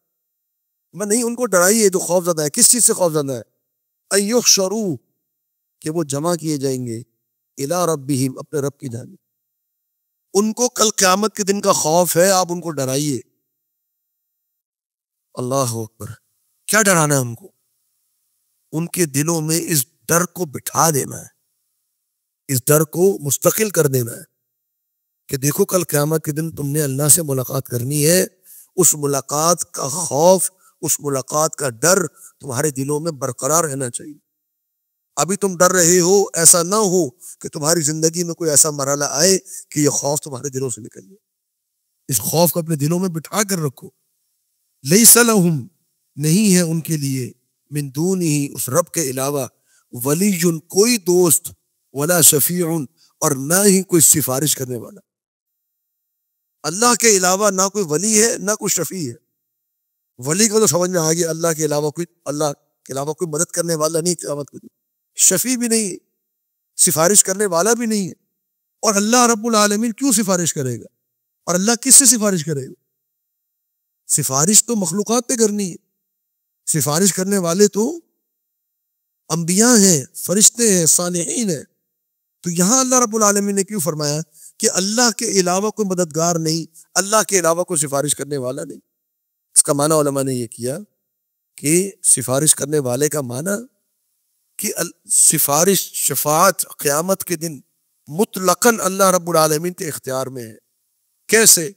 میں نہیں، ان کو ڈرائیے جو خوف زدہ ہے۔ کس چیز سے خوف زدہ ہے؟ ان یحشروا، کہ وہ جمع کیے جائیں گے، الی ربہم، اپنے رب کی جانب۔ ان کو کل قیامت کے دن کا خوف ہے، آپ ان کو ڈرائیے۔ اللہ اکبر، کیا ڈرانا ہے ان کو؟ ان کے دلوں میں اس ڈر کو بٹھا دینا ہے، اس ڈر کو مستقل کر دینا ہے کہ دیکھو کل قیامت کے دن تم نے اللہ سے ملاقات کرنی ہے، اس ملاقات کا خوف، اس ملاقات کا ڈر تمہارے دلوں میں برقرار رہنا چاہیے۔ ابھی تم ڈر رہے ہو، ایسا نہ ہو کہ تمہاری زندگی میں کوئی ایسا مرحلہ آئے کہ یہ خوف تمہارے دلوں سے نکل جائے۔ اس خوف کو اپنے دلوں میں بٹھا کر رکھو۔ لیس لہم، نہیں ہے ان کے لیے، من دونہ، اس رب کے علاوہ، ولی، کوئی دوست، ولا شفیع، اور نہ ہی کوئی سفارش کرنے والا۔ اللہ کے علاوہ نہ کوئی ولی ہے نہ کوئی شفیع ہے۔ ولی کو تو سمجھ میں آ گیا، اللہ کے علاوہ کوئی مدد کرنے والا نہیں قیامت کے دن، شفیع بھی نہیں ہے، سفارش کرنے والا بھی نہیں ہے۔ اور اللہ رب العالمین کیوں سفارش کرے گا؟ اور اللہ کس سے سفارش کرے گا؟ سفارش تو مخلوقات پہ کرنی ہے، سفارش کرنے والے تو انبیاء ہیں، فرشتے ہیں، صالحین ہیں۔ تو یہاں اللہ رب العالمین نے کیوں فرمایا کہ اللہ کے علاوہ کوئی مددگار نہیں، اللہ کے علاوہ کوئی سفارش کرنے والا نہیں؟ اس کا معنی علماء نے یہ کیا کہ سفارش کرنے والے کا معنی کہ سفارش، شفاعت قیامت کے دن مطلقاً اللہ رب العالمین کے اختیار میں ہے۔ کیسے؟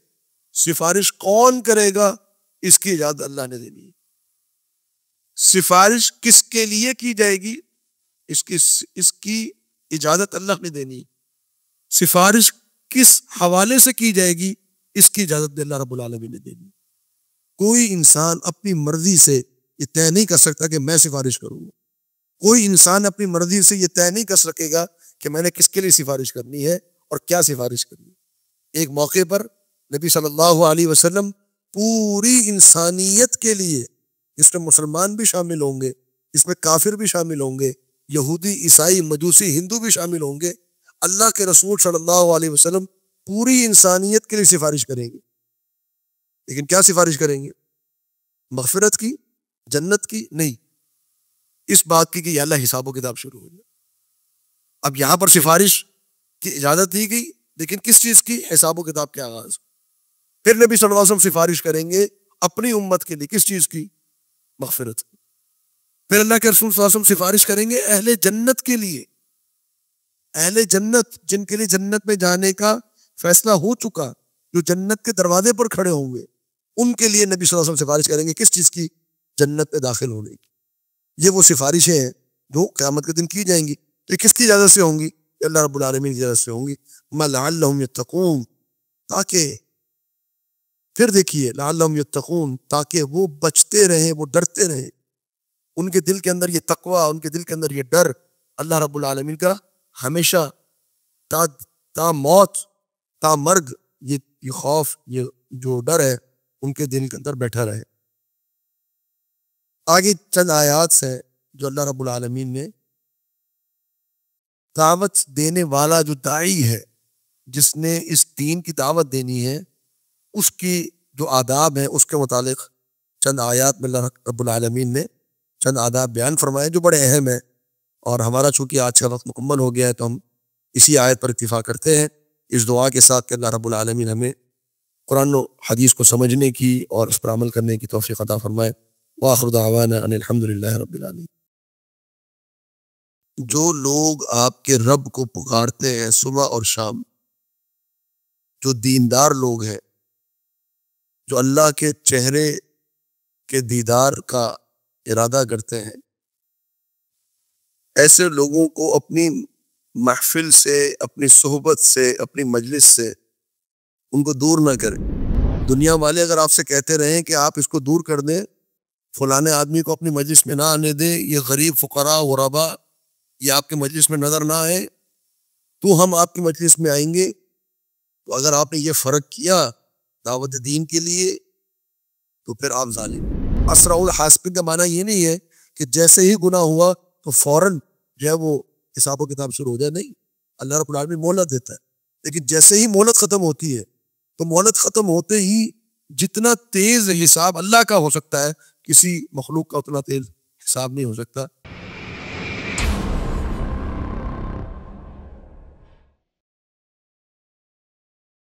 سفارش کون کرے گا اس کی اجازت اللہ نے دینی ہے۔ سفارش کس کے لیے کی جائے گی اس کی اجازت اللہ نے دینی ہے۔ سفارش کس حوالے سے کی جائے گی اس کی اجازت اللہ رب العالمین نے دینی ہے۔ کوئی انسان اپنی مرضی سے یہ طے نہیں کر سکتا کہ میں سفارش کروں گا۔ کوئی انسان اپنی مرضی سے یہ طے نہیں کر سکے گا کہ میں نے کس کے لیے سفارش کرنی ہے اور کیا سفارش کرنی ہے۔ ایک موقع پر نبی صلی اللہ علیہ وسلم پوری انسانیت کے لیے، اس میں مسلمان بھی شامل ہوں گے، اس میں کافر بھی شامل ہوں گے، یہودی، عیسائی، مجوسی، ہندو بھی شامل ہوں گے، اللہ کے رسول صلی اللہ علیہ وسلم پوری انسانیت کے لیے سفارش کریں گے۔ لیکن کیا سفارش کریں گے؟ مغفرت کی، جنت کی نہیں، اس بات کی کہ یا اللہ حساب و کتاب شروع ہو جائے۔ اب یہاں پر سفارش کی اجازت دی گئی، لیکن کس چیز کی؟ حساب و کتاب کے آغاز۔ پھر نبی صلی اللہ علیہ وسلم سفارش کریں گے اپنی امت کے لیے، کس چیز کی؟ مغفرت۔ پھر اللہ کے رسول صلی اللہ علیہ وسلم سفارش کریں گے اہل جنت کے لیے، اہل جنت جن کے لیے جنت میں جانے کا فیصلہ ہو چکا، جو جنت کے دروازے پر کھڑے ہوں گے، ان کے لیے نبی صلی اللہ علیہ وسلم سفارش کریں گے کس چیز کی؟ جنت میں داخل ہونے کی۔ یہ وہ سفارشیں ہیں جو قیامت کے دن کی جائیں گی۔ تو یہ کس کی اجازت سے ہوں گی؟ اللہ رب العالمین کی اجازت سے ہوں گی۔ لعلہم یتقون، تاکہ، پھر دیکھیے، لعلہم یتقون، تاکہ وہ بچتے رہیں، وہ ڈرتے رہیں، ان کے دل کے اندر یہ تقوی، ان کے دل کے اندر یہ ڈر اللہ رب العالمین کا ہمیشہ تا موت، تا مرگ، یہ خوف، یہ جو ڈر ہے ان کے دل کے اندر بیٹھا رہے۔ آگے چند آیات ہیں جو اللہ رب العالمین نے دعوت دینے والا جو داعی ہے، جس نے اس دین کی دعوت دینی ہے، اس کی جو آداب ہیں اس کے متعلق چند آیات میں اللہ رب العالمین نے چند آداب بیان فرمائے جو بڑے اہم ہیں. اور ہمارا چونکہ آج کا وقت مکمل ہو گیا ہے تو ہم اسی آیت پر اکتفا کرتے ہیں، اس دعا کے ساتھ کہ اللہ رب العالمین ہمیں قرآن و حدیث کو سمجھنے کی اور اس پر عمل کرنے کی توفیق عطا فرمائے. وآخر دعوانا ان الحمد للہ رب العالمین. جو لوگ آپ کے رب کو پکارتے ہیں صبح اور شام، جو دیندار لوگ ہیں، جو اللہ کے چہرے کے دیدار کا ارادہ کرتے ہیں، ایسے لوگوں کو اپنی محفل سے، اپنی صحبت سے، اپنی مجلس سے ان کو دور نہ کریں. دنیا والے اگر آپ سے کہتے رہیں کہ آپ اس کو دور کر دیں، فلانے آدمی کو اپنی مجلس میں نہ آنے دیں، یہ غریب فقراء غربا یہ آپ کے مجلس میں نظر نہ آئے تو ہم آپ کی مجلس میں آئیں گے. تو اگر آپ نے یہ فرق کیا دعوت دین کے لیے تو پھر آپ ظالم. اسرع الحاسبین کا معنی یہ نہیں ہے کہ جیسے ہی گناہ ہوا تو فوراً جو ہے وہ حساب و کتاب شروع ہو جائے، نہیں. اللہ رب العالمین مہلت دیتا ہے، لیکن جیسے ہی مہلت ختم ہوتی ہے تو مہلت ختم ہوتے ہی جتنا تیز حساب اللہ کا ہو سکتا ہے کسی مخلوق کا اتنا تیز حساب نہیں ہو سکتا.